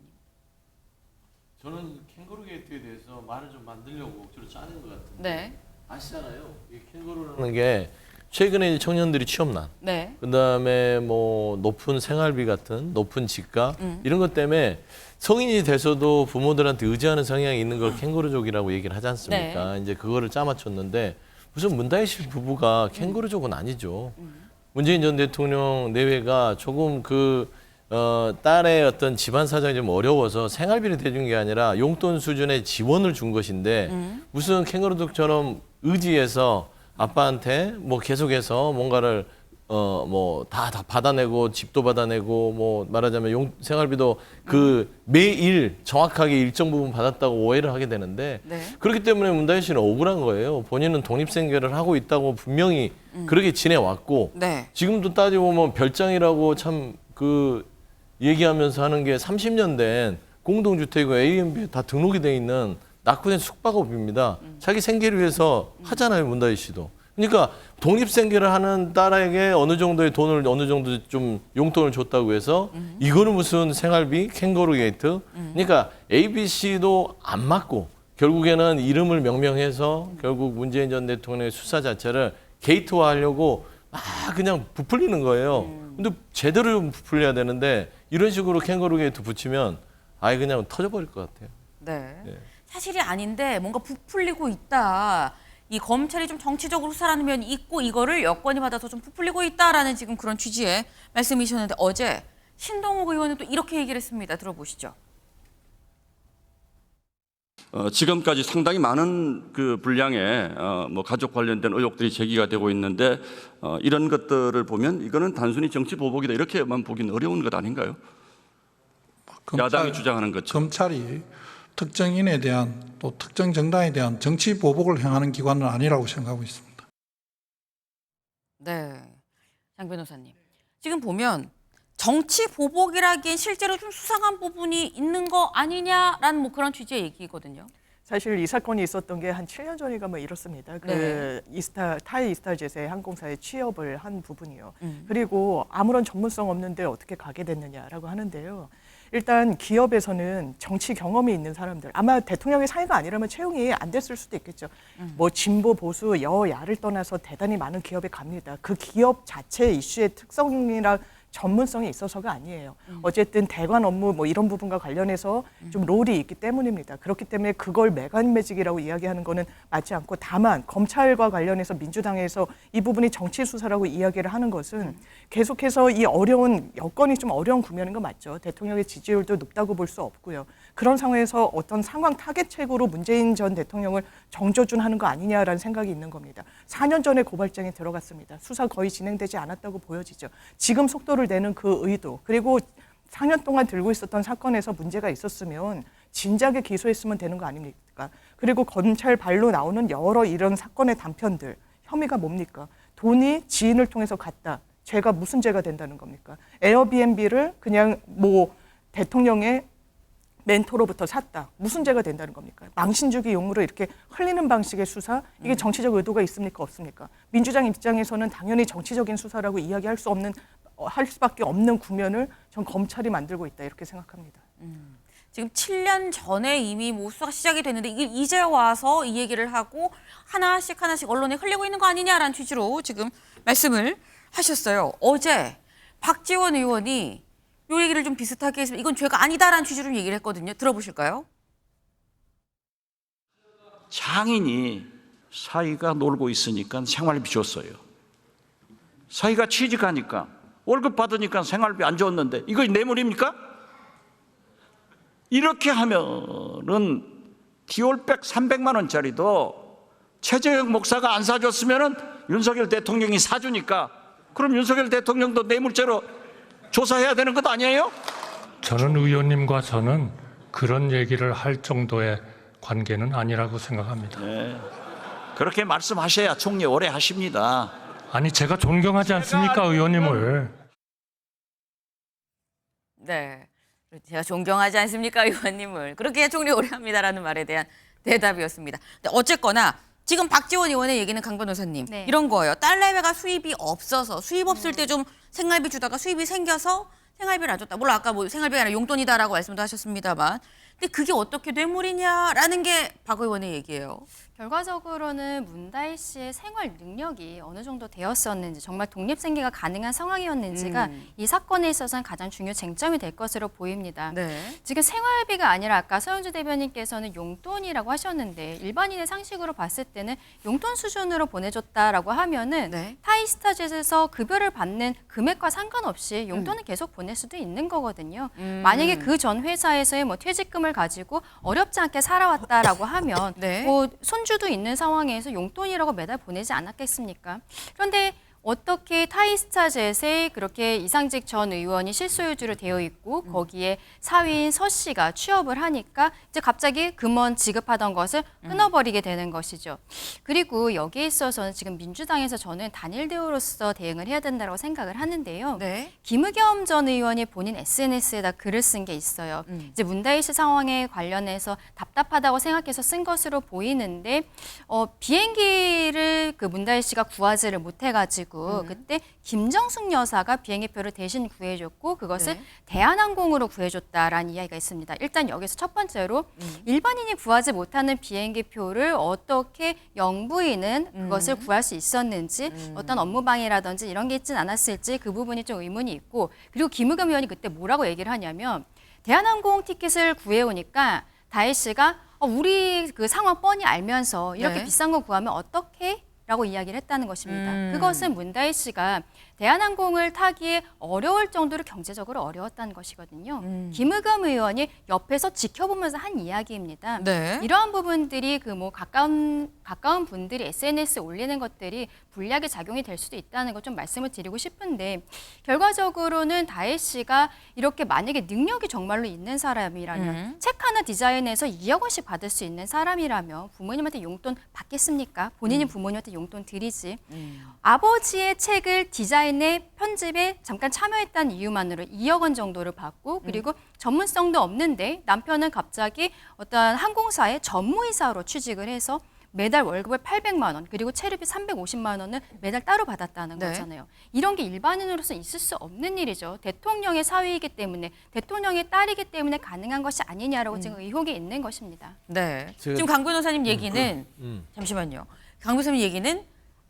저는 캥거루 게이트에 대해서 말을 좀 만들려고 억지로 짜낸 것 같은데 네. 아시잖아요. 이 캥거루라는 게 최근에 이제 청년들이 취업난, 네. 그다음에 뭐 높은 생활비 같은 높은 집값 이런 것 때문에 성인이 돼서도 부모들한테 의지하는 성향이 있는 걸 캥거루족이라고 얘기를 하지 않습니까? 네. 이제 그거를 짜맞췄는데 무슨 문다혜 씨 부부가 캥거루족은 아니죠. 문재인 전 대통령 내외가 조금 딸의 어떤 집안 사정이 좀 어려워서 생활비를 대준 게 아니라 용돈 수준의 지원을 준 것인데 무슨 캥거루족처럼 의지해서 아빠한테 뭐 계속해서 뭔가를 뭐 다 받아내고 집도 받아내고 뭐 말하자면 생활비도 그 매일 정확하게 일정 부분 받았다고 오해를 하게 되는데 네. 그렇기 때문에 문다혜 씨는 억울한 거예요. 본인은 독립생계를 하고 있다고 분명히 그렇게 지내왔고 네. 지금도 따지고 보면 별장이라고 참 얘기하면서 하는 게 30년 된 공동주택이고 A&B 다 등록이 돼 있는 낙후된 숙박업입니다. 자기 생계를 위해서 하잖아요, 문다혜 씨도. 그러니까 독립생계를 하는 딸에게 어느 정도의 돈을 어느 정도 좀 용돈을 줬다고 해서 이거는 무슨 생활비, 캥거루 게이트. 그러니까 ABC도 안 맞고 결국에는 이름을 명명해서 결국 문재인 전 대통령의 수사 자체를 게이트화하려고 막 그냥 부풀리는 거예요. 근데 제대로 좀 부풀려야 되는데 이런 식으로 캥거루 게이트 붙이면 아예 그냥 터져버릴 것 같아요. 네. 네. 사실이 아닌데 뭔가 부풀리고 있다. 이 검찰이 좀 정치적으로 수사하는 면이 있고 이거를 여권이 받아서 좀 부풀리고 있다라는 지금 그런 취지의 말씀이셨는데 어제 신동욱 의원은 또 이렇게 얘기를 했습니다. 들어보시죠. 지금까지 상당히 많은 그 분량의 뭐 가족 관련된 의혹들이 제기가 되고 있는데 이런 것들을 보면 이거는 단순히 정치 보복이다 이렇게만 보기는 어려운 것 아닌가요? 야당이 주장하는 것처럼. 검찰이 특정인에 대한 또 특정 정당에 대한 정치 보복을 행하는 기관은 아니라고 생각하고 있습니다. 네, 장 변호사님. 지금 보면 정치 보복이라기엔 실제로 좀 수상한 부분이 있는 거 아니냐라는 뭐 그런 취지의 얘기거든요. 사실 이 사건이 있었던 게 한 7년 전인가 뭐 이렇습니다. 그 타이 이스타젯의 항공사에 취업을 한 부분이요. 그리고 아무런 전문성 없는데 어떻게 가게 됐느냐라고 하는데요. 일단 기업에서는 정치 경험이 있는 사람들, 아마 대통령의 사이가 아니라면 채용이 안 됐을 수도 있겠죠. 뭐 진보, 보수, 여야를 떠나서 대단히 많은 기업에 갑니다. 그 기업 자체 이슈의 특성이나 전문성이 있어서가 아니에요. 어쨌든 대관 업무 뭐 이런 부분과 관련해서 좀 롤이 있기 때문입니다. 그렇기 때문에 그걸 매간매직이라고 이야기하는 거는 맞지 않고 다만 검찰과 관련해서 민주당에서 이 부분이 정치 수사라고 이야기를 하는 것은 계속해서 이 어려운 여건이 좀 어려운 국면인 거 맞죠. 대통령의 지지율도 높다고 볼 수 없고요. 그런 상황에서 어떤 상황 타겟책으로 문재인 전 대통령을 정조준하는 거 아니냐라는 생각이 있는 겁니다. 4년 전에 고발장이 들어갔습니다. 수사 거의 진행되지 않았다고 보여지죠. 지금 속도를 내는 그 의도 그리고 4년 동안 들고 있었던 사건에서 문제가 있었으면 진작에 기소했으면 되는 거 아닙니까? 그리고 검찰 발로 나오는 여러 이런 사건의 단편들 혐의가 뭡니까? 돈이 지인을 통해서 갔다. 죄가 무슨 죄가 된다는 겁니까? 에어비앤비를 그냥 뭐 대통령의 멘토로부터 샀다. 무슨 죄가 된다는 겁니까? 망신주기 용으로 이렇게 흘리는 방식의 수사? 이게 정치적 의도가 있습니까? 없습니까? 민주당 입장에서는 당연히 정치적인 수사라고 이야기할 수 없는, 할 수밖에 없는 국면을 전 검찰이 만들고 있다. 이렇게 생각합니다. 지금 7년 전에 이미 뭐 수사가 시작이 됐는데 이게 이제 와서 이 얘기를 하고 하나씩 언론에 흘리고 있는 거 아니냐라는 취지로 지금 말씀을 하셨어요. 어제 박지원 의원이 요 얘기를 좀 비슷하게 했습니다. 이건 죄가 아니다라는 취지로 얘기를 했거든요. 들어보실까요? 장인이 사위가 놀고 있으니까 생활비 줬어요. 사위가 취직하니까 월급 받으니까 생활비 안 줬는데 이거 뇌물입니까? 이렇게 하면은 디올백 300만 원짜리도 최재형 목사가 안 사줬으면은 윤석열 대통령이 사주니까 그럼 윤석열 대통령도 뇌물죄로 조사해야 되는 것 아니에요? 저는 의원님과 저는 그런 얘기를 할 정도의 관계는 아니라고 생각합니다. 네. 그렇게 말씀하셔야 총리 오래 하십니다. 아니 제가 존경하지 않습니까 의원님을. 네. 제가 존경하지 않습니까, 의원님을. 그렇게 해야 총리 오래 합니다라는 말에 대한 대답이었습니다. 근데 어쨌거나 지금 박지원 의원의 얘기는 강 변호사님 네. 이런 거예요. 딸내외가 수입이 없어서 수입 없을 때 좀 생활비 주다가 수입이 생겨서 생활비를 안 줬다. 물론 아까 뭐 생활비가 아니라 용돈이다라고 말씀도 하셨습니다만. 근데 그게 어떻게 뇌물이냐라는 게 박 의원의 얘기예요. 결과적으로는 문다희 씨의 생활 능력이 어느 정도 되었었는지, 정말 독립생계가 가능한 상황이었는지가 이 사건에 있어서는 가장 중요 쟁점이 될 것으로 보입니다. 네. 지금 생활비가 아니라 아까 서영주 대변인께서는 용돈이라고 하셨는데, 일반인의 상식으로 봤을 때는 용돈 수준으로 보내줬다라고 하면은 네. 타이스타젯에서 급여를 받는 금액과 상관없이 용돈을 계속 보낼 수도 있는 거거든요. 만약에 그 전 회사에서의 뭐 퇴직금을 가지고 어렵지 않게 살아왔다라고 하면 네. 뭐 손주도 있는 상황에서 용돈이라고 매달 보내지 않았겠습니까? 그런데 어떻게 타이스타젯에 그렇게 이상직 전 의원이 실소유주로 되어 있고 거기에 사위인 서 씨가 취업을 하니까 이제 갑자기 금원 지급하던 것을 끊어버리게 되는 것이죠. 그리고 여기에 있어서는 지금 민주당에서 저는 단일 대우로서 대응을 해야 된다고 생각을 하는데요. 네. 김의겸 전 의원이 본인 SNS에다 글을 쓴 게 있어요. 이제 문다희 씨 상황에 관련해서 답답하다고 생각해서 쓴 것으로 보이는데 비행기를 그 문다희 씨가 구하지를 못해가지고 그때 김정숙 여사가 비행기표를 대신 구해줬고 그것을 네. 대한항공으로 구해줬다라는 이야기가 있습니다. 일단 여기서 첫 번째로 일반인이 구하지 못하는 비행기표를 어떻게 영부인은 그것을 구할 수 있었는지 어떤 업무방해라든지 이런 게 있진 않았을지 그 부분이 좀 의문이 있고, 그리고 김의겸 의원이 그때 뭐라고 얘기를 하냐면 대한항공 티켓을 구해오니까 다혜 씨가 우리 그 상황 뻔히 알면서 이렇게 네. 비싼 거 구하면 어떻게? 라고 이야기를 했다는 것입니다. 그것은 문다희 씨가 대한항공을 타기에 어려울 정도로 경제적으로 어려웠다는 것이거든요. 김의겸 의원이 옆에서 지켜보면서 한 이야기입니다. 네. 이러한 부분들이 그 뭐 가까운 분들이 SNS에 올리는 것들이 불리하게 작용이 될 수도 있다는 걸 좀 말씀을 드리고 싶은데, 결과적으로는 다혜 씨가 이렇게 만약에 능력이 정말로 있는 사람이라면 책 하나 디자인해서 2억 원씩 받을 수 있는 사람이라면 부모님한테 용돈 받겠습니까? 본인이 부모님한테 용돈 드리지. 아버지의 책을 디자인에 편집에 잠깐 참여했다는 이유만으로 2억 원 정도를 받고, 그리고 전문성도 없는데 남편은 갑자기 어떤 항공사의 전무이사로 취직을 해서 매달 월급을 800만 원, 그리고 체류비 350만 원을 매달 따로 받았다는 네. 거잖아요. 이런 게 일반인으로서 있을 수 없는 일이죠. 대통령의 사위이기 때문에, 대통령의 딸이기 때문에 가능한 것이 아니냐라고 지금 의혹이 있는 것입니다. 네. 제가- 지금 강 변호사님 얘기는 잠시만요. 강 변호사님 얘기는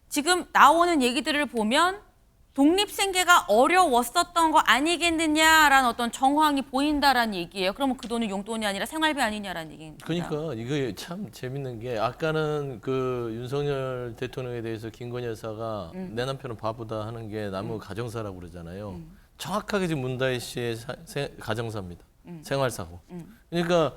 지금 나오는 얘기들을 보면 독립생계가 어려웠었던 거 아니겠느냐라는 어떤 정황이 보인다라는 얘기예요. 그러면 그 돈은 용돈이 아니라 생활비 아니냐라는 얘기입니다. 그러니까 이거 참 재밌는 게, 아까는 그 윤석열 대통령에 대해서 김건희 여사가 내 남편은 바보다 하는 게 나무 가정사라고 그러잖아요. 정확하게 지금 문다희 씨의 가정사입니다. 생활사고. 그러니까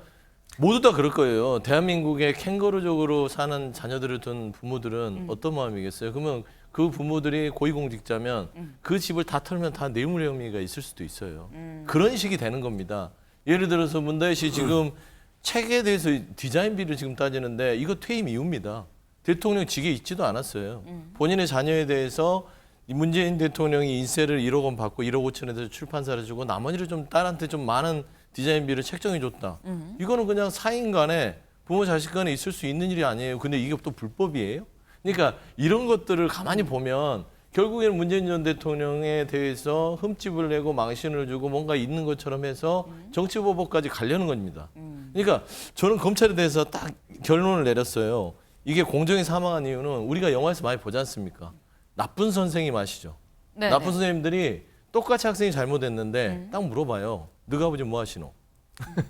모두 다 그럴 거예요. 대한민국의 캥거루족으로 사는 자녀들을 둔 부모들은 어떤 마음이겠어요? 그러면 그 부모들이 고위공직자면 그 집을 다 털면 다 뇌물 혐의가 있을 수도 있어요. 그런 식이 되는 겁니다. 예를 들어서 문다희 씨 지금 책에 대해서 디자인비를 지금 따지는데 이거 퇴임 이유입니다. 대통령 직에 있지도 않았어요. 본인의 자녀에 대해서 문재인 대통령이 인세를 1억 원 받고 1억 5천에서 출판사를 주고 나머지를 좀 딸한테 좀 많은 디자인비를 책정해 줬다. 이거는 그냥 사인 간에 부모 자식 간에 있을 수 있는 일이 아니에요. 근데 이게 또 불법이에요? 그러니까 이런 것들을 가만히 보면 결국에는 문재인 전 대통령에 대해서 흠집을 내고 망신을 주고 뭔가 있는 것처럼 해서 정치보복까지 가려는 겁니다. 그러니까 저는 검찰에 대해서 딱 결론을 내렸어요. 이게 공정이 사망한 이유는 우리가 영화에서 많이 보지 않습니까? 나쁜 선생님 아시죠? 네, 나쁜 네. 선생님들이 똑같이 학생이 잘못했는데 딱 물어봐요. 너가 아버지 뭐 하시노?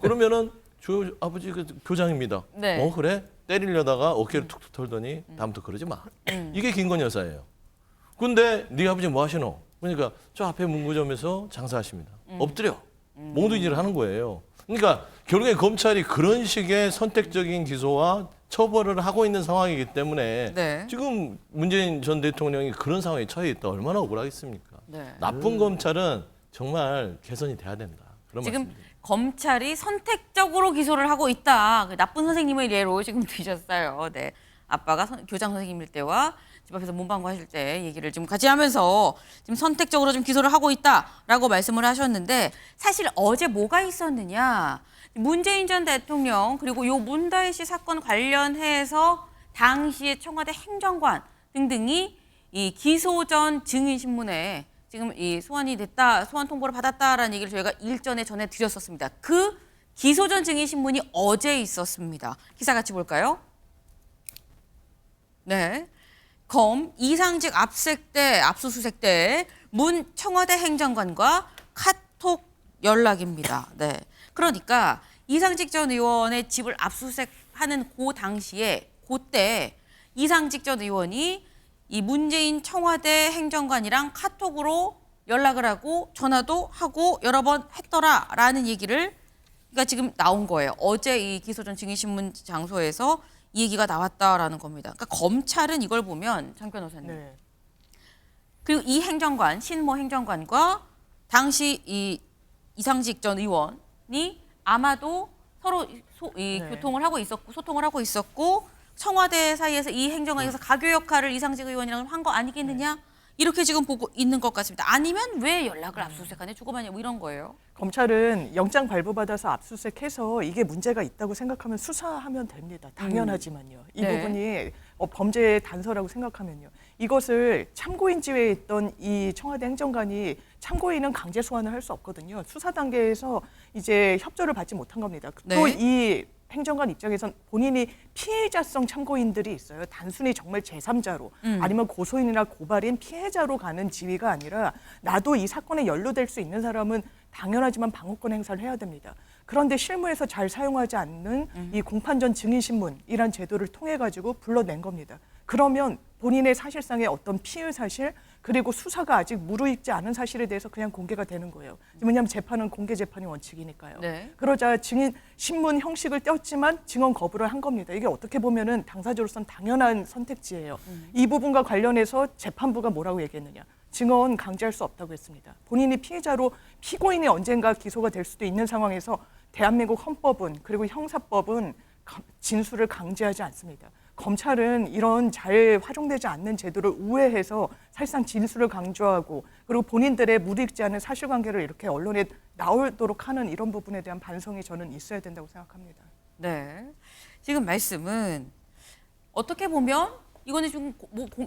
그러면은 저 아버지 그 교장입니다. 네. 그래? 때리려다가 어깨를 툭툭 털더니 다음부터 그러지 마. 이게 김건희 여사예요. 근데 네 아버지 뭐 하시노? 그러니까 저 앞에 문구점에서 장사하십니다. 엎드려. 몽둥이질을 하는 거예요. 그러니까 결국에 검찰이 그런 식의 선택적인 기소와 처벌을 하고 있는 상황이기 때문에 네. 지금 문재인 전 대통령이 그런 상황에 처해 있다 얼마나 억울하겠습니까? 네. 나쁜 검찰은 정말 개선이 돼야 된다. 그런 지금 말씀입니다. 검찰이 선택적으로 기소를 하고 있다. 그 나쁜 선생님의 예로 지금 드셨어요. 네. 아빠가 교장 선생님일 때와 집 앞에서 문방구 하실 때 얘기를 지금 같이 하면서 지금 선택적으로 좀 기소를 하고 있다라고 말씀을 하셨는데 사실 어제 뭐가 있었느냐. 문재인 전 대통령 그리고 요 문다혜 씨 사건 관련해서 당시에 청와대 행정관 등등이 이 기소 전 증인 신문에 지금 이 소환이 됐다, 소환 통보를 받았다라는 얘기를 저희가 일전에 전해드렸었습니다. 그 기소 전 증인 신문이 어제 있었습니다. 기사 같이 볼까요? 네. 검 이상직 압수수색 때 문 청와대 행정관과 카톡 연락입니다. 네. 그러니까 이상직 전 의원의 집을 압수수색하는 그 당시에 그때 이상직 전 의원이 이 문재인 청와대 행정관이랑 카톡으로 연락을 하고 전화도 하고 여러 번 했더라라는 얘기를 그러니까 지금 나온 거예요. 어제 이 기소 전 증인 신문 장소에서 이 얘기가 나왔다라는 겁니다. 그러니까 검찰은 이걸 보면 장 변호사님. 네. 그리고 이 행정관 신모 행정관과 당시 이 이상직 전 의원이 아마도 서로 교통을 하고 있었고 소통을 하고 있었고 청와대 사이에서 이 행정관에서 가교 역할을 이상직 의원이랑 한 거 아니겠느냐 이렇게 지금 보고 있는 것 같습니다. 아니면 왜 연락을 압수수색하냐 주고받냐 뭐 이런 거예요. 검찰은 영장 발부받아서 압수수색해서 이게 문제가 있다고 생각하면 수사하면 됩니다. 당연하지만요. 이 네. 부분이 범죄의 단서라고 생각하면요. 이것을 참고인 지회에 있던 이 청와대 행정관이 참고인은 강제 소환을 할 수 없거든요. 수사 단계에서 이제 협조를 받지 못한 겁니다. 네. 또 이 행정관 입장에선 본인이 피해자성 참고인들이 있어요. 단순히 정말 제3자로 아니면 고소인이나 고발인 피해자로 가는 지위가 아니라 나도 이 사건에 연루될 수 있는 사람은 당연하지만 방어권 행사를 해야 됩니다. 그런데 실무에서 잘 사용하지 않는 이 공판전 증인신문이란 제도를 통해 가지고 불러낸 겁니다. 그러면 본인의 사실상의 어떤 피해 사실 그리고 수사가 아직 무르익지 않은 사실에 대해서 그냥 공개가 되는 거예요. 왜냐하면 재판은 공개 재판이 원칙이니까요. 네. 그러자 증인 신문 형식을 떼었지만 증언 거부를 한 겁니다. 이게 어떻게 보면은 당사자로서는 당연한 선택지예요. 이 부분과 관련해서 재판부가 뭐라고 얘기했느냐. 증언 강제할 수 없다고 했습니다. 본인이 피해자로 피고인이 언젠가 기소가 될 수도 있는 상황에서 대한민국 헌법은 그리고 형사법은 진술을 강제하지 않습니다. 검찰은 이런 잘 활용되지 않는 제도를 우회해서 사실상 진술을 강조하고 그리고 본인들의 무리익지 않은 사실관계를 이렇게 언론에 나오도록 하는 이런 부분에 대한 반성이 저는 있어야 된다고 생각합니다. 네. 지금 말씀은 어떻게 보면 이거는 좀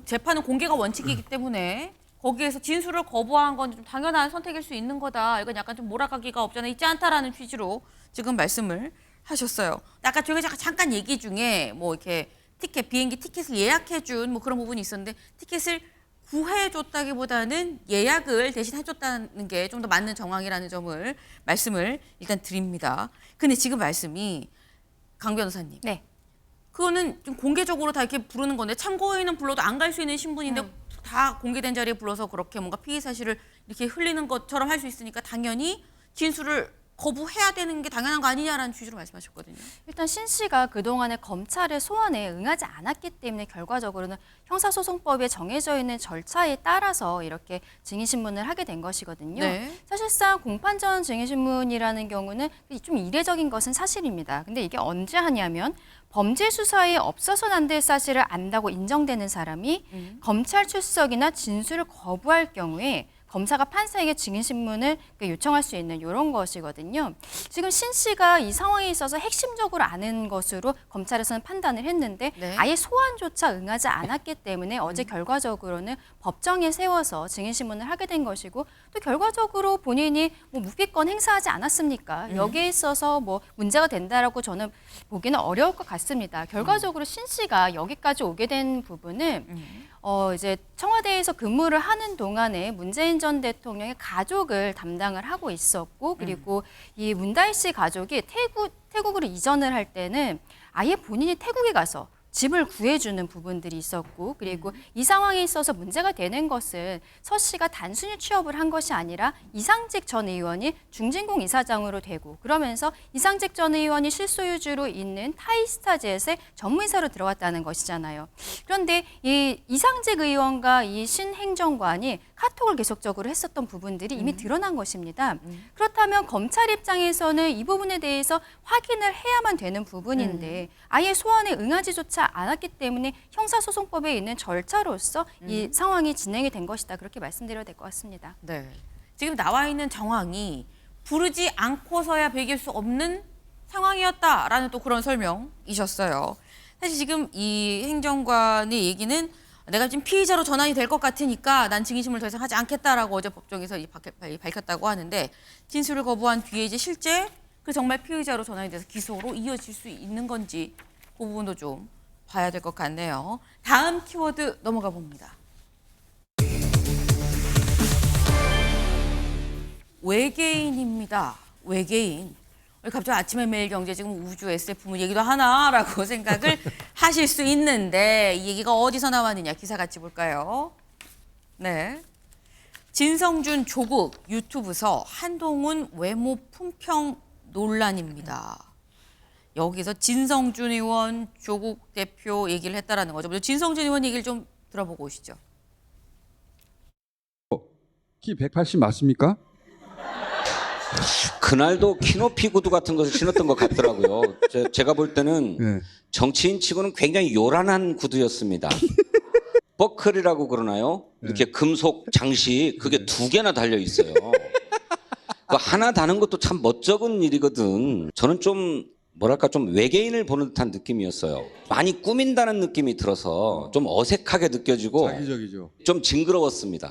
재판은 공개가 원칙이기 때문에 거기에서 진술을 거부한 건 좀 당연한 선택일 수 있는 거다. 이건 약간 좀 몰아가기가 없잖아 있지 않다라는 취지로 지금 말씀을 하셨어요. 아까 저희가 잠깐 얘기 중에 뭐 이렇게 비행기 티켓을 예약해준 뭐 그런 부분이 있었는데 티켓을 구해줬다기보다는 예약을 대신 해줬다는 게 좀 더 맞는 정황이라는 점을 말씀을 일단 드립니다. 근데 지금 말씀이 강 변호사님. 네. 그거는 좀 공개적으로 다 이렇게 부르는 건데 참고인은 불러도 안 갈 수 있는 신분인데 다 공개된 자리에 불러서 그렇게 뭔가 피의 사실을 이렇게 흘리는 것처럼 할 수 있으니까 당연히 진술을 거부해야 되는 게 당연한 거 아니냐라는 취지로 말씀하셨거든요. 일단 신 씨가 그동안에 검찰의 소환에 응하지 않았기 때문에 결과적으로는 형사소송법에 정해져 있는 절차에 따라서 이렇게 증인신문을 하게 된 것이거든요. 네. 사실상 공판전 증인신문이라는 경우는 좀 이례적인 것은 사실입니다. 근데 이게 언제 하냐면 범죄 수사에 없어서는 안 될 사실을 안다고 인정되는 사람이 검찰 출석이나 진술을 거부할 경우에 검사가 판사에게 증인신문을 요청할 수 있는 이런 것이거든요. 지금 신 씨가 이 상황에 있어서 핵심적으로 아는 것으로 검찰에서는 판단을 했는데 네. 아예 소환조차 응하지 않았기 때문에 어제 결과적으로는 법정에 세워서 증인신문을 하게 된 것이고 또 결과적으로 본인이 뭐 묵비권 행사하지 않았습니까? 여기에 있어서 뭐 문제가 된다라고 저는 보기는 어려울 것 같습니다. 결과적으로 신 씨가 여기까지 오게 된 부분은 이제 청와대에서 근무를 하는 동안에 문재인 전 대통령의 가족을 담당을 하고 있었고, 그리고 이 문다희 씨 가족이 태국으로 이전을 할 때는 아예 본인이 태국에 가서 집을 구해주는 부분들이 있었고, 그리고 이 상황에 있어서 문제가 되는 것은 서 씨가 단순히 취업을 한 것이 아니라 이상직 전 의원이 중진공 이사장으로 되고, 그러면서 이상직 전 의원이 실소유주로 있는 타이스타젯의 전무이사로 들어갔다는 것이잖아요. 그런데 이 이상직 의원과 이 신 행정관이 카톡을 계속적으로 했었던 부분들이 이미 드러난 것입니다. 그렇다면 검찰 입장에서는 이 부분에 대해서 확인을 해야만 되는 부분인데 아예 소환에 응하지조차 않았기 때문에 형사소송법에 있는 절차로서 이 상황이 진행이 된 것이다. 그렇게 말씀드려야 될 것 같습니다. 네. 지금 나와 있는 정황이 부르지 않고서야 배길 수 없는 상황이었다라는 또 그런 설명이셨어요. 사실 지금 이 행정관의 얘기는 내가 지금 피의자로 전환이 될 것 같으니까 난 증인신문을 더 이상 하지 않겠다라고 어제 법정에서 밝혔다고 하는데, 진술을 거부한 뒤에 이제 실제 그 정말 피의자로 전환이 돼서 기소로 이어질 수 있는 건지 그 부분도 좀 봐야 될 것 같네요. 다음 키워드 넘어가 봅니다. 외계인입니다. 외계인. 갑자기 아침에 매일경제 지금 우주 SF물 얘기도 하나라고 생각을 하실 수 있는데, 이 얘기가 어디서 나왔느냐, 기사 같이 볼까요? 네. 진성준 조국 유튜브서 한동훈 외모 품평 논란입니다. 여기서 진성준 의원, 조국 대표 얘기를 했다라는 거죠. 먼저 진성준 의원 얘기를 좀 들어보고 오시죠. 키 180 맞습니까? 그날도 키높이 구두 같은 것을 신었던 것 같더라고요. 제가 볼 때는 네. 정치인 치고는 굉장히 요란한 구두였습니다. 버클이라고 그러나요? 이렇게 금속 장식 그게 2개나 달려 있어요. 그 하나 다는 것도 참 멋쩍은 일이거든. 저는 좀 뭐랄까 좀 외계인을 보는 듯한 느낌이었어요. 많이 꾸민다는 느낌이 들어서 좀 어색하게 느껴지고 자기적이죠. 좀 징그러웠습니다.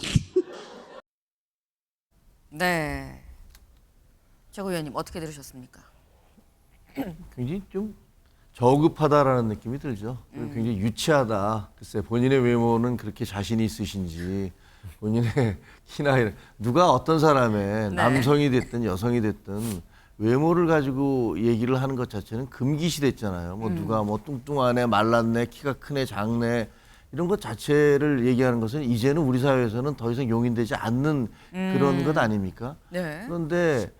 네. 정 의원님 어떻게 들으셨습니까? 굉장히 좀 저급하다라는 느낌이 들죠. 그리고 굉장히 유치하다. 글쎄 본인의 외모는 그렇게 자신이 있으신지, 본인의 키나 이런, 누가 어떤 사람의 네. 남성이 됐든 여성이 됐든 외모를 가지고 얘기를 하는 것 자체는 금기시됐잖아요. 뭐 누가 뭐 뚱뚱하네, 말랐네, 키가 크네, 작네 이런 것 자체를 얘기하는 것은 이제는 우리 사회에서는 더 이상 용인되지 않는 그런 것 아닙니까? 네. 그런데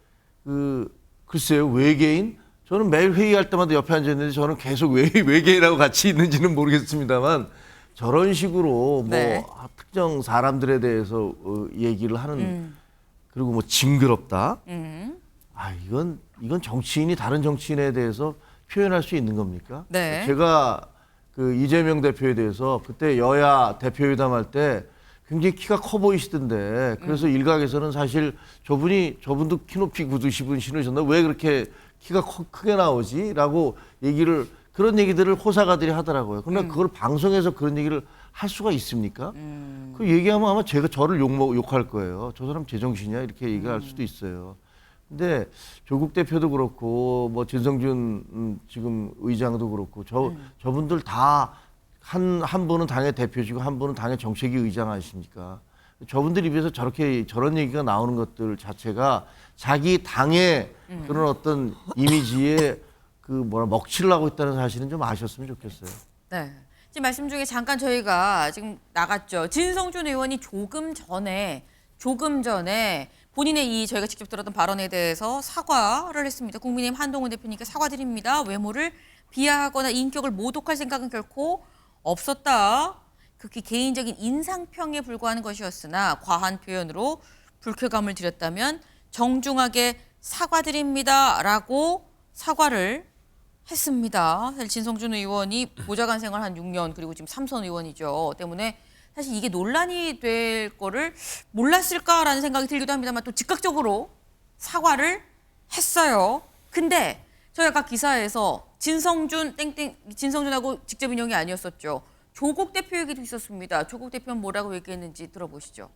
글쎄요, 외계인? 저는 매일 회의할 때마다 옆에 앉아 있는데 저는 계속 외계인하고 같이 있는지는 모르겠습니다만 저런 식으로 네. 뭐 특정 사람들에 대해서 얘기를 하는, 그리고 뭐 징그럽다. 이건 정치인이 다른 정치인에 대해서 표현할 수 있는 겁니까? 네. 제가 그 이재명 대표에 대해서 그때 여야 대표회담할 때 굉장히 키가 커 보이시던데, 그래서 일각에서는 사실 저분도 키높이 구두 신으셨나? 왜 그렇게 키가 크게 나오지? 라고 그런 얘기들을 호사가들이 하더라고요. 그러나 그걸 방송에서 그런 얘기를 할 수가 있습니까? 그 얘기하면 아마 저를 욕할 거예요. 저 사람 제정신이야? 이렇게 얘기할 수도 있어요. 근데 조국 대표도 그렇고 뭐 진성준 지금 의장도 그렇고 저분들 다 한 분은 당의 대표시고 한 분은 당의 정책위 의장 아십니까? 저분들 입에서 저런 얘기가 나오는 것들 자체가 자기 당의 그런 어떤 이미지에 먹칠을 하고 있다는 사실은 좀 아셨으면 좋겠어요. 네. 지금 말씀 중에 잠깐 저희가 지금 나갔죠. 진성준 의원이 조금 전에 본인의 저희가 직접 들었던 발언에 대해서 사과를 했습니다. 국민의힘 한동훈 대표님께 사과드립니다. 외모를 비하하거나 인격을 모독할 생각은 결코 없었다. 극히 개인적인 인상평에 불과하는 것이었으나 과한 표현으로 불쾌감을 드렸다면 정중하게 사과드립니다라고 사과를 했습니다. 사실 진성준 의원이 보좌관 생활 한 6년 그리고 지금 3선 의원이죠. 때문에 사실 이게 논란이 될 거를 몰랐을까라는 생각이 들기도 합니다만 또 즉각적으로 사과를 했어요. 근데 저희가 아까 기사에서 진성준하고 직접 인용이 아니었었죠. 조국 대표 얘기도 있었습니다. 조국 대표는 뭐라고 얘기했는지 들어보시죠.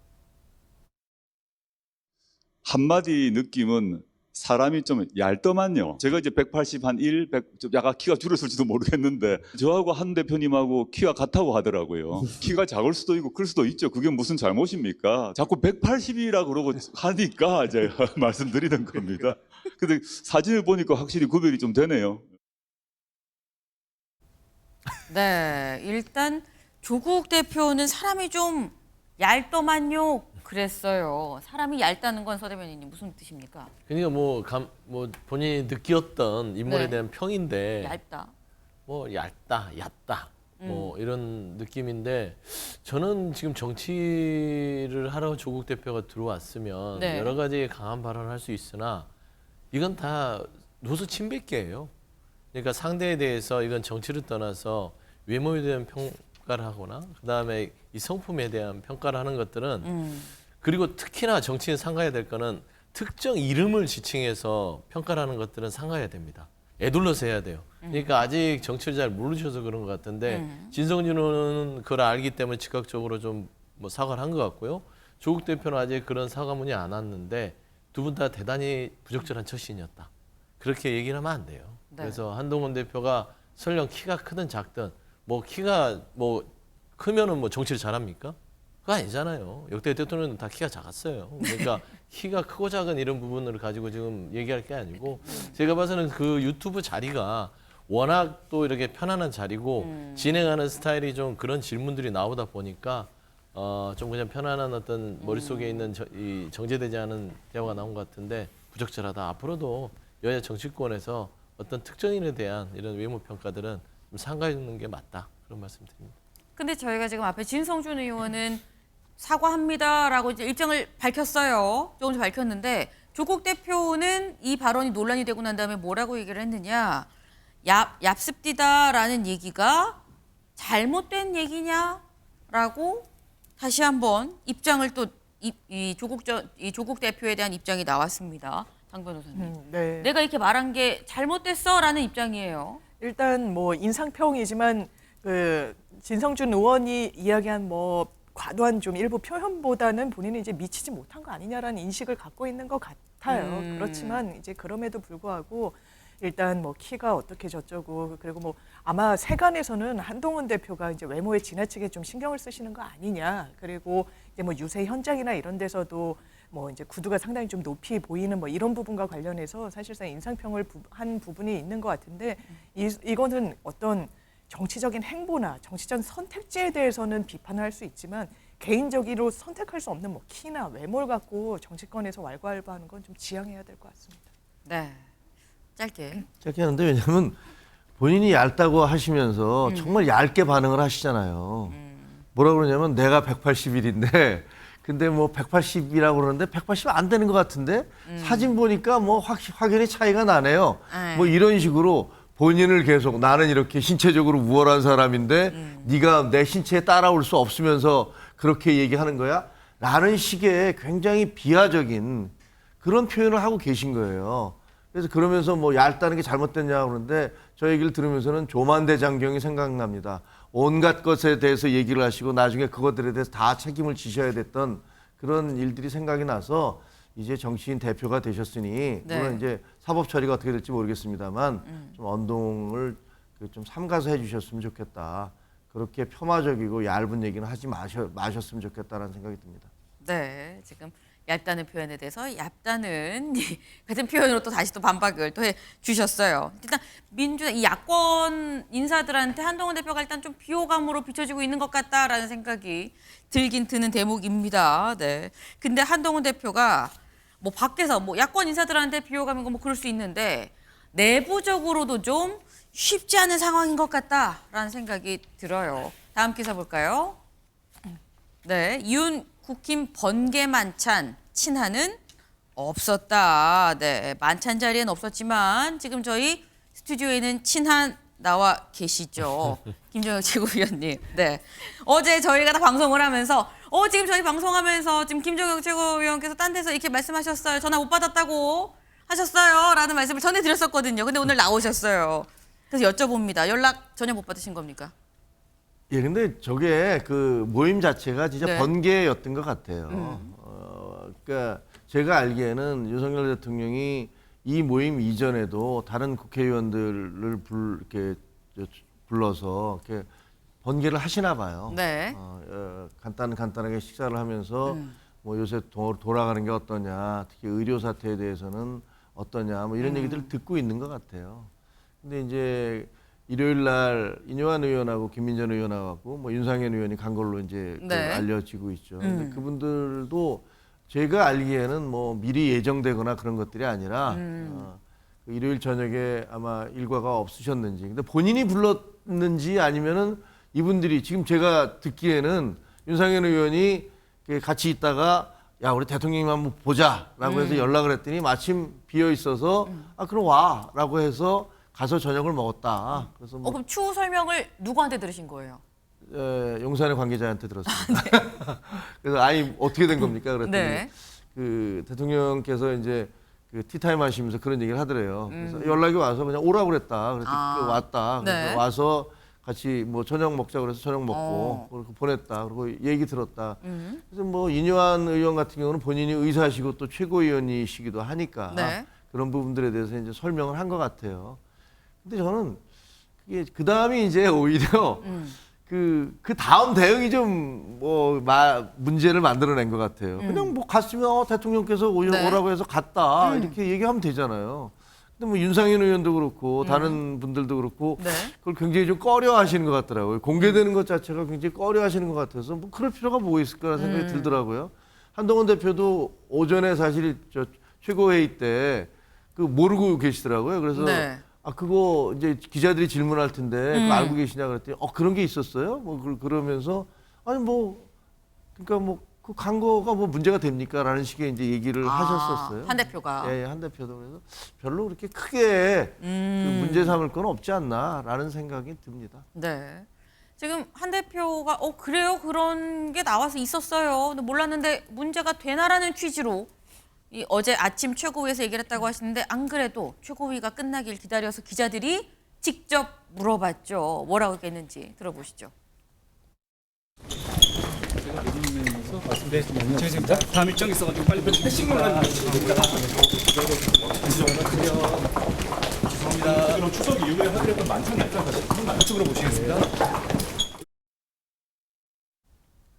한마디 느낌은 사람이 좀 얇더만요. 제가 이제 180 한 1, 100, 좀 약간 키가 줄었을지도 모르겠는데 저하고 한 대표님하고 키가 같다고 하더라고요. 키가 작을 수도 있고 클 수도 있죠. 그게 무슨 잘못입니까? 자꾸 180이라 그러고 하니까 제가 말씀드리는 겁니다. 근데 사진을 보니까 확실히 구별이 좀 되네요. 네, 일단 조국 대표는 사람이 좀 얇더만요. 그랬어요. 사람이 얇다는 건 서 대변인님 무슨 뜻입니까? 그러니까 뭐 본인이 느꼈던 인물에 네. 대한 평인데 얇다. 뭐 얇다, 얕다 뭐 이런 느낌인데 저는 지금 정치를 하러 조국 대표가 들어왔으면 네. 여러 가지 강한 발언을 할 수 있으나 이건 다 노수 침뱉기예요. 그러니까 상대에 대해서 이건 정치를 떠나서 외모에 대한 평가를 하거나 그다음에 이 성품에 대한 평가를 하는 것들은 그리고 특히나 정치인 상가해야 될 거는 특정 이름을 지칭해서 평가를 하는 것들은 상가해야 됩니다. 애둘러서 해야 돼요. 그러니까 아직 정치를 잘 모르셔서 그런 것 같은데 진성준 의원은 그걸 알기 때문에 즉각적으로 좀 뭐 사과를 한 것 같고요. 조국 대표는 아직 그런 사과문이 안 왔는데 두 분 다 대단히 부적절한 처신이었다. 그렇게 얘기를 하면 안 돼요. 네. 그래서 한동훈 대표가 설령 키가 크든 작든 뭐 키가 뭐 크면은 뭐 정치를 잘합니까? 그거 아니잖아요. 역대 대통령은 다 키가 작았어요. 그러니까 키가 크고 작은 이런 부분을 가지고 지금 얘기할 게 아니고 제가 봐서는 그 유튜브 자리가 워낙 또 이렇게 편안한 자리고 진행하는 스타일이 좀 그런 질문들이 나오다 보니까 좀 그냥 편안한 어떤 머릿속에 있는 이 정제되지 않은 대화가 나온 것 같은데 부적절하다. 앞으로도 여야 정치권에서 어떤 특정인에 대한 이런 외모 평가들은 좀 상가하는 게 맞다. 그런 말씀드립니다. 근데 저희가 지금 앞에 진성준 의원은 사과합니다라고 이제 입장을 밝혔어요. 조금씩 밝혔는데 조국 대표는 이 발언이 논란이 되고 난 다음에 뭐라고 얘기를 했느냐? 얍습디다라는 얘기가 잘못된 얘기냐라고 다시 한번 입장을 또 이 조국 대표에 대한 입장이 나왔습니다. 장 변호사님. 네. 내가 이렇게 말한 게 잘못됐어라는 입장이에요. 일단 뭐 인상평이지만 그 진성준 의원이 이야기한 뭐 과도한 좀 일부 표현보다는 본인이 이제 미치지 못한 거 아니냐라는 인식을 갖고 있는 것 같아요. 그렇지만 이제 그럼에도 불구하고 일단 뭐 키가 어떻게 저쩌고 그리고 뭐 아마 세간에서는 한동훈 대표가 이제 외모에 지나치게 좀 신경을 쓰시는 거 아니냐. 그리고 이제 뭐 유세 현장이나 이런 데서도 뭐 이제 구두가 상당히 좀 높이 보이는 뭐 이런 부분과 관련해서 사실상 인상평을 한 부분이 있는 것 같은데 이거는 어떤 정치적인 행보나 정치적 선택지에 대해서는 비판을 할 수 있지만 개인적으로 선택할 수 없는 뭐 키나 외모를 갖고 정치권에서 왈가왈부하는 건 좀 지양해야 될 것 같습니다. 네. 짧게. 짧게 하는데 왜냐하면 본인이 얇다고 하시면서 정말 얇게 반응을 하시잖아요. 뭐라고 그러냐면 내가 181인데 근데 뭐 180이라고 그러는데 180 안 되는 것 같은데 사진 보니까 뭐 확연히 차이가 나네요. 뭐 이런 식으로 본인을 계속 나는 이렇게 신체적으로 우월한 사람인데 네가 내 신체에 따라올 수 없으면서 그렇게 얘기하는 거야? 라는 식의 굉장히 비하적인 그런 표현을 하고 계신 거예요. 그래서 그러면서 뭐 얇다는 게 잘못됐냐고 그러는데 저 얘기를 들으면서는 조만대 장경이 생각납니다. 온갖 것에 대해서 얘기를 하시고 나중에 그것들에 대해서 다 책임을 지셔야 됐던 그런 일들이 생각이 나서 이제 정치인 대표가 되셨으니 물론 이제 사법 처리가 어떻게 될지 모르겠습니다만 좀 언동을 좀 삼가서 해주셨으면 좋겠다. 그렇게 폄하적이고 얇은 얘기는 하지 마셨으면 좋겠다라는 생각이 듭니다. 네, 지금 얇다는 표현에 대해서 얇다는 같은 표현으로 또 다시 또 반박을 또 해주셨어요. 일단 민주당 이 야권 인사들한테 한동훈 대표가 일단 좀 비호감으로 비춰지고 있는 것 같다라는 생각이 들긴 드는 대목입니다. 네, 근데 한동훈 대표가 뭐 밖에서 뭐 야권 인사들한테 비호감이고 뭐 그럴 수 있는데 내부적으로도 좀 쉽지 않은 상황인 것 같다라는 생각이 들어요. 다음 기사 볼까요? 네, 이윤 국힘 번개 만찬 친한은 없었다. 네, 만찬 자리엔 없었지만 지금 저희 스튜디오에는 친한 나와 계시죠. 김정혁 최고위원님. 네, 어제 저희가 다 방송을 하면서 지금 저희 방송하면서 지금 김정혁 최고위원께서 딴 데서 이렇게 말씀하셨어요. 전화 못 받았다고 하셨어요. 라는 말씀을 전해드렸었거든요. 근데 오늘 나오셨어요. 그래서 여쭤봅니다. 연락 전혀 못 받으신 겁니까? 예, 근데 저게 그 모임 자체가 진짜 네. 번개였던 것 같아요. 그러니까 제가 알기에는 윤석열 대통령이 이 모임 이전에도 다른 국회의원들을 이렇게 불러서 이렇게 번개를 하시나 봐요. 네. 간단하게 식사를 하면서 뭐 요새 돌아가는 게 어떠냐, 특히 의료 사태에 대해서는 어떠냐, 뭐 이런 얘기들을 듣고 있는 것 같아요. 근데 이제 일요일 날 인요한 의원하고 김민전 의원하고 뭐 윤상현 의원이 간 걸로 이제 네. 그 알려지고 있죠. 근데 그분들도 제가 알기에는 뭐 미리 예정되거나 그런 것들이 아니라 그 일요일 저녁에 아마 일과가 없으셨는지, 근데 본인이 불렀는지 아니면은 이분들이 지금 제가 듣기에는 윤상현 의원이 같이 있다가 야 우리 대통령님 한번 보자라고 해서 연락을 했더니 마침 비어 있어서 아 그럼 와라고 해서 가서 저녁을 먹었다. 그래서 뭐 그럼 추후 설명을 누구한테 들으신 거예요? 용산의 관계자한테 들었습니다. 그래서 아니 어떻게 된 겁니까? 그랬더니 네. 그 대통령께서 이제 그 티타임 하시면서 그런 얘기를 하더래요. 그래서 연락이 와서 그냥 오라고 그랬다. 그래서 왔다. 그래서 네. 와서 같이 뭐 저녁 먹자 그래서 저녁 먹고 그리고 보냈다. 그리고 얘기 들었다. 그래서 뭐 인요한 의원 같은 경우는 본인이 의사시고 또 최고위원이시기도 하니까 네. 그런 부분들에 대해서 이제 설명을 한 것 같아요. 근데 저는 그게 그 다음이 이제 오히려 그 다음 대응이 좀 뭐 문제를 만들어낸 것 같아요. 그냥 뭐 갔으면 대통령께서 네. 오라고 해서 갔다 이렇게 얘기하면 되잖아요. 근데 뭐 윤상현 의원도 그렇고 다른 분들도 그렇고 네. 그걸 굉장히 좀 꺼려하시는 것 같더라고요. 공개되는 것 자체가 굉장히 꺼려하시는 것 같아서 뭐 그럴 필요가 뭐 있을까라는 생각이 들더라고요. 한동훈 대표도 오전에 사실 저 최고회의 때 그 모르고 계시더라고요. 그래서 네. 아 그거 이제 기자들이 질문할 텐데 그거 알고 계시냐 그랬더니 그런 게 있었어요? 뭐 그러면서 아니 뭐 그러니까 뭐 그 간 거가 뭐 문제가 됩니까?라는 식의 이제 얘기를 하셨었어요. 한 대표가. 예, 한 대표도 그래서 별로 그렇게 크게 그 문제 삼을 건 없지 않나라는 생각이 듭니다. 네. 지금 한 대표가 그래요? 그런 게 나와서 있었어요. 근데 몰랐는데 문제가 되나라는 취지로 이 어제 아침 최고위에서 얘기를 했다고 하시는데 안 그래도 최고위가 끝나길 기다려서 기자들이 직접 물어봤죠. 뭐라고 했는지 들어보시죠. 네, 죄송합니다. 다음 일정이 있어가지고 빨리 패싱을 하는 죄송합니다. 그럼 추석 이후에 하기로 많잖아요. 그쪽으로 모시겠습니다.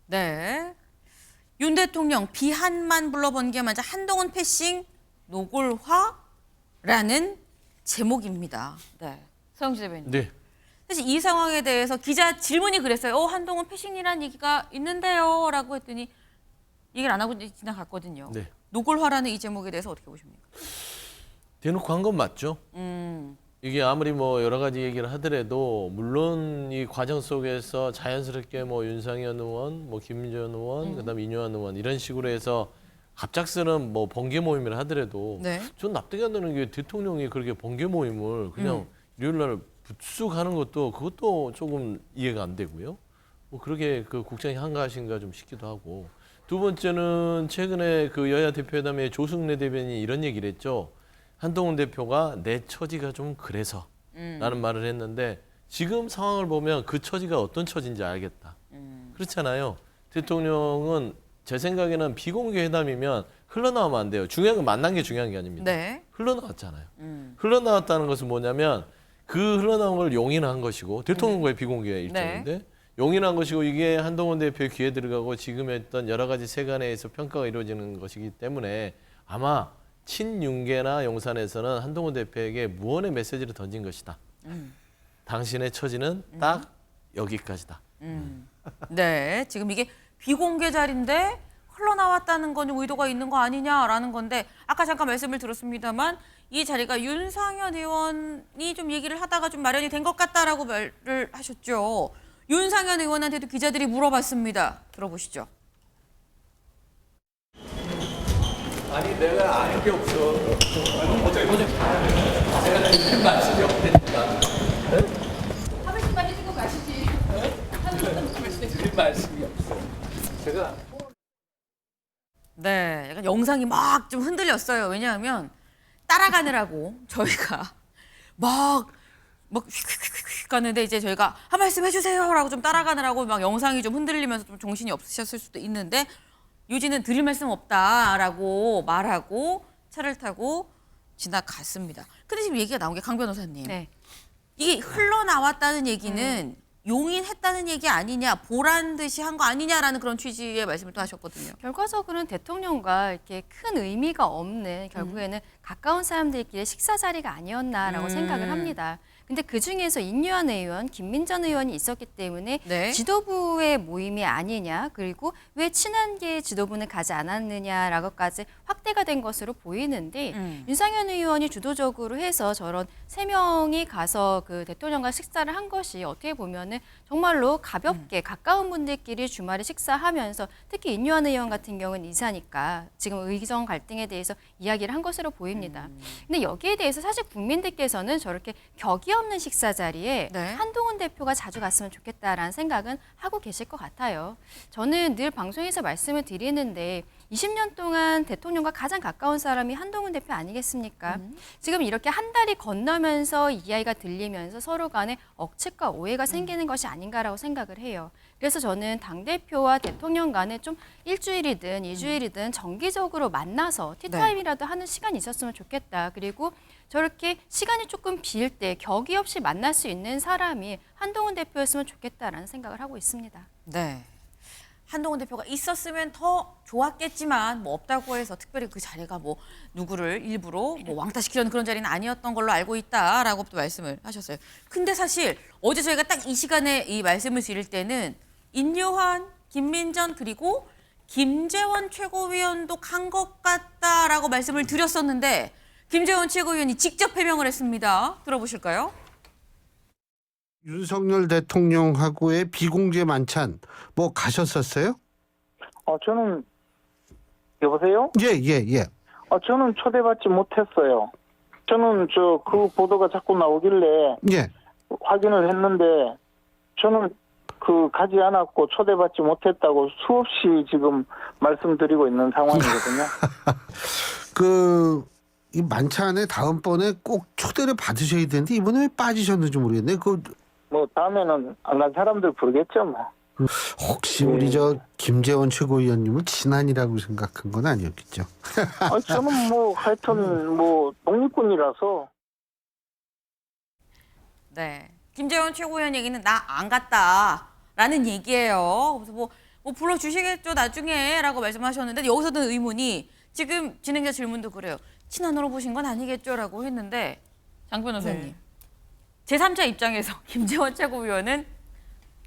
네. 윤 대통령 비한만 불러본 게 맞아 한동훈 패싱 노골화라는 제목입니다. 네. 서영지 대변인. 네. 사실 이 상황에 대해서 기자 질문이 그랬어요. 한동훈 패싱이라는 얘기가 있는데요. 라고 했더니 얘기를 안 하고 지나갔거든요. 네. 노골화라는 이 제목에 대해서 어떻게 보십니까? 대놓고 한 건 맞죠. 이게 아무리 뭐 여러 가지 얘기를 하더라도 물론 이 과정 속에서 자연스럽게 뭐 윤상현 의원, 뭐 김민전 의원, 그다음에 인요한 의원 이런 식으로 해서 갑작스런 뭐 번개 모임을 하더라도 네. 전 납득이 안 되는 게 대통령이 그렇게 번개 모임을 그냥 일요일 날 부축하는 것도 그것도 조금 이해가 안 되고요. 뭐 그렇게 그 국장이 한가하신가 좀 싶기도 하고. 두 번째는 최근에 그 여야 대표회담에 조승래 대변인이 이런 얘기를 했죠. 한동훈 대표가 내 처지가 좀 그래서 라는 말을 했는데 지금 상황을 보면 그 처지가 어떤 처지인지 알겠다. 그렇잖아요. 대통령은 제 생각에는 비공개 회담이면 흘러나오면 안 돼요. 중요한 건 만난 게 중요한 게 아닙니다. 네. 흘러나왔잖아요. 흘러나왔다는 것은 뭐냐면 그 흘러나온 걸 용인한 것이고 대통령과의 비공개 일정인데 용인한 것이고 이게 한동훈 대표의 귀에 들어가고 지금 했던 여러 가지 세간에서 평가가 이루어지는 것이기 때문에 아마 친윤계나 용산에서는 한동훈 대표에게 무언의 메시지를 던진 것이다. 당신의 처지는 딱 여기까지다. 네. 지금 이게 비공개 자리인데 흘러나왔다는 건 의도가 있는 거 아니냐라는 건데 아까 잠깐 말씀을 들었습니다만 이 자리가 윤상현 의원이 좀 얘기를 하다가 좀 마련이 된 것 같다라고 말을 하셨죠. 윤상현 의원한테도 기자들이 물어봤습니다. 들어보시죠. 아니 내가 아는 게 없어. 어제 제가 드릴 말씀이 없다니까. 한 말씀만 해주고 가시지. 드릴 말씀이 없어. 제가 네, 약간 영상이 막 좀 흔들렸어요. 왜냐하면 따라가느라고 저희가 막 휙휙휙 가는데 이제 저희가 한 말씀 해주세요라고 좀 따라가느라고 막 영상이 좀 흔들리면서 좀 정신이 없으셨을 수도 있는데 유지는 드릴 말씀 없다라고 말하고 차를 타고 지나갔습니다. 근데 지금 얘기가 나온 게 강 변호사님. 네. 이게 흘러나왔다는 얘기는 용인했다는 얘기 아니냐, 보란 듯이 한 거 아니냐라는 그런 취지의 말씀을 또 하셨거든요. 결과적으로는 대통령과 이렇게 큰 의미가 없는 결국에는 가까운 사람들끼리 식사 자리가 아니었나라고 생각을 합니다. 근데 그 중에서 인유한 의원, 김민전 의원이 있었기 때문에 네. 지도부의 모임이 아니냐, 그리고 왜 친한계의 지도부는 가지 않았느냐라고까지 확대가 된 것으로 보이는데 윤상현 의원이 주도적으로 해서 저런 3명이 가서 그 대통령과 식사를 한 것이 어떻게 보면은 정말로 가볍게 가까운 분들끼리 주말에 식사하면서 특히 인유한 의원 같은 경우는 이사니까 지금 의정 갈등에 대해서 이야기를 한 것으로 보입니다. 근데 여기에 대해서 사실 국민들께서는 저렇게 격이 없는 식사 자리에 네. 한동훈 대표가 자주 갔으면 좋겠다라는 생각은 하고 계실 것 같아요. 저는 늘 방송에서 말씀을 드리는데 20년 동안 대통령과 가장 가까운 사람이 한동훈 대표 아니겠습니까? 지금 이렇게 한 달이 건너면서 이야기가 들리면서 서로 간에 억측과 오해가 생기는 것이 아닌가라고 생각을 해요. 그래서 저는 당대표와 대통령 간에 좀 일주일이든 이주일이든 정기적으로 만나서 티타임이라도 하는 시간이 있었으면 좋겠다. 그리고 저렇게 시간이 조금 비일 때 격이 없이 만날 수 있는 사람이 한동훈 대표였으면 좋겠다라는 생각을 하고 있습니다. 네. 한동훈 대표가 있었으면 더 좋았겠지만 뭐 없다고 해서 특별히 그 자리가 뭐 누구를 일부러 뭐 왕따시키려는 그런 자리는 아니었던 걸로 알고 있다라고 또 말씀을 하셨어요. 근데 사실 어제 저희가 딱 이 시간에 이 말씀을 드릴 때는 인유한, 김민전 그리고 김재원 최고위원도 간 것 같다라고 말씀을 드렸었는데 김재원 최고위원이 직접 해명을 했습니다. 들어보실까요? 윤석열 대통령하고의 비공개 만찬 뭐 가셨었어요? 저는 여보세요? 예. 저는 초대받지 못했어요. 저는 그 보도가 자꾸 나오길래 예. 확인을 했는데 저는 가지 않았고 초대받지 못했다고 수없이 지금 말씀드리고 있는 상황이거든요. 이 만찬에 다음번에 꼭 초대를 받으셔야 되는데 이번에 왜 빠지셨는지 모르겠네. 뭐 다음에는 안 간 사람들 부르겠죠 뭐. 혹시 우리 김재원 최고위원님은 친한이라고 생각한 건 아니었겠죠? 저는 뭐 하여튼 뭐 독립군이라서. 네. 김재원 최고위원 얘기는 나 안 갔다라는 얘기예요. 그래서 뭐 불러주시겠죠 나중에라고 말씀하셨는데 여기서 든 의문이 지금 진행자 질문도 그래요. 친한으로 보신 건 아니겠죠라고 했는데 장 변호사님. 네. 제3자 입장에서 김재원 최고위원은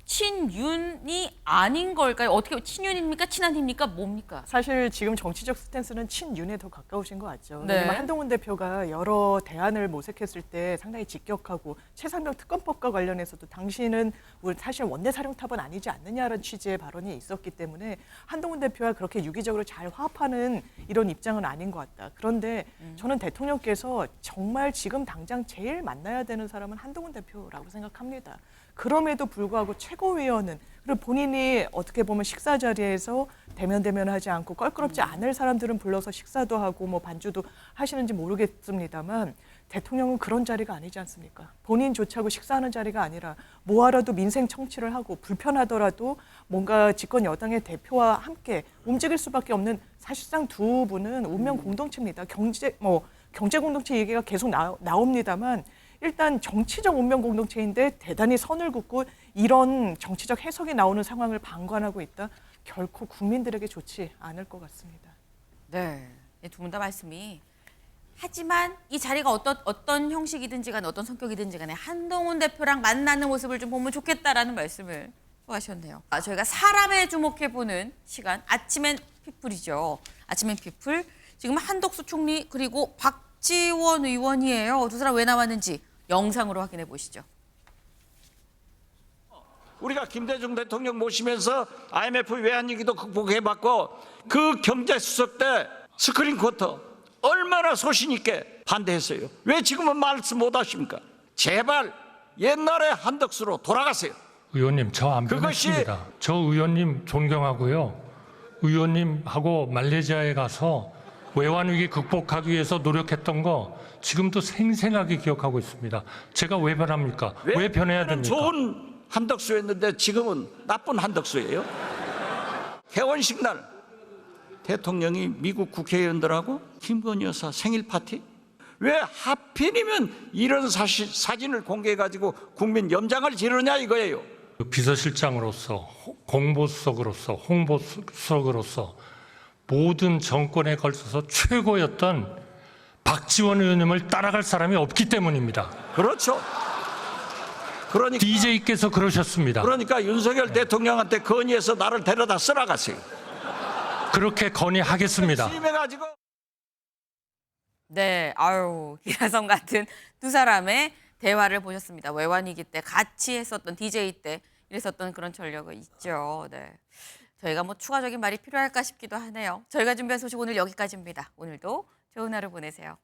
친윤이 아닌 걸까요? 어떻게 친윤입니까? 친한입니까? 뭡니까? 사실 지금 정치적 스탠스는 친윤에 더 가까우신 것 같죠. 네. 왜냐하면 한동훈 대표가 여러 대안을 모색했을 때 상당히 직격하고 최상병 특검법과 관련해서도 당신은 사실 원내사령탑은 아니지 않느냐라는 취지의 발언이 있었기 때문에 한동훈 대표와 그렇게 유기적으로 잘 화합하는 이런 입장은 아닌 것 같다. 그런데 저는 대통령께서 정말 지금 당장 제일 만나야 되는 사람은 한동훈 대표라고 생각합니다. 그럼에도 불구하고 최고위원은 그리고 본인이 어떻게 보면 식사 자리에서 대면하지 않고 껄끄럽지 않을 사람들은 불러서 식사도 하고 뭐 반주도 하시는지 모르겠습니다만 대통령은 그런 자리가 아니지 않습니까? 본인조차고 식사하는 자리가 아니라 뭐하라도 민생 청취를 하고 불편하더라도 뭔가 집권 여당의 대표와 함께 움직일 수밖에 없는 사실상 두 분은 운명 공동체입니다. 경제 공동체 얘기가 계속 나옵니다만 일단 정치적 운명 공동체인데 대단히 선을 긋고 이런 정치적 해석이 나오는 상황을 방관하고 있다. 결코 국민들에게 좋지 않을 것 같습니다. 네, 두 분 다 말씀이. 하지만 이 자리가 어떤 형식이든지 간에 어떤 성격이든지 간에 한동훈 대표랑 만나는 모습을 좀 보면 좋겠다라는 말씀을 하셨네요. 저희가 사람에 주목해보는 시간, 아침엔 피플이죠. 아침엔 피플. 지금 한덕수 총리 그리고 박지원 의원이에요. 두 사람 왜 나왔는지 영상으로 확인해 보시죠. 우리가 김대중 대통령 모시면서 IMF 외환위기도 극복해봤고 그 경제수석 때 스크린 쿼터 얼마나 소신 있게 반대했어요. 왜 지금은 말씀 못하십니까? 제발 옛날에 한덕수로 돌아가세요. 의원님 저 안 변했습니다. 저 의원님 존경하고요. 의원님하고 말레이시아에 가서 외환위기 극복하기 위해서 노력했던 거 지금도 생생하게 기억하고 있습니다. 제가 왜 변합니까? 왜 변해야 됩니까? 좋은 한덕수였는데 지금은 나쁜 한덕수예요. 개원식 날 대통령이 미국 국회의원들하고 김건희 여사 생일 파티 왜 하필이면 이런 사진을 공개해가지고 국민 염장을 지르냐 이거예요. 비서실장으로서 공보수석으로서 홍보수석으로서 모든 정권에 걸쳐서 최고였던 박지원 의원님을 따라갈 사람이 없기 때문입니다. 그렇죠. 그러니까 DJ께서 그러셨습니다. 그러니까 윤석열 대통령한테 건의해서 나를 데려다 쓰라가세요. 그렇게 건의하겠습니다. 심해가지고. 네, 아유, 기라성 같은 두 사람의 대화를 보셨습니다. 외환위기 때 같이 했었던 DJ 때 이랬었던 그런 전력이 있죠. 네, 저희가 뭐 추가적인 말이 필요할까 싶기도 하네요. 저희가 준비한 소식 오늘 여기까지입니다. 오늘도 좋은 하루 보내세요.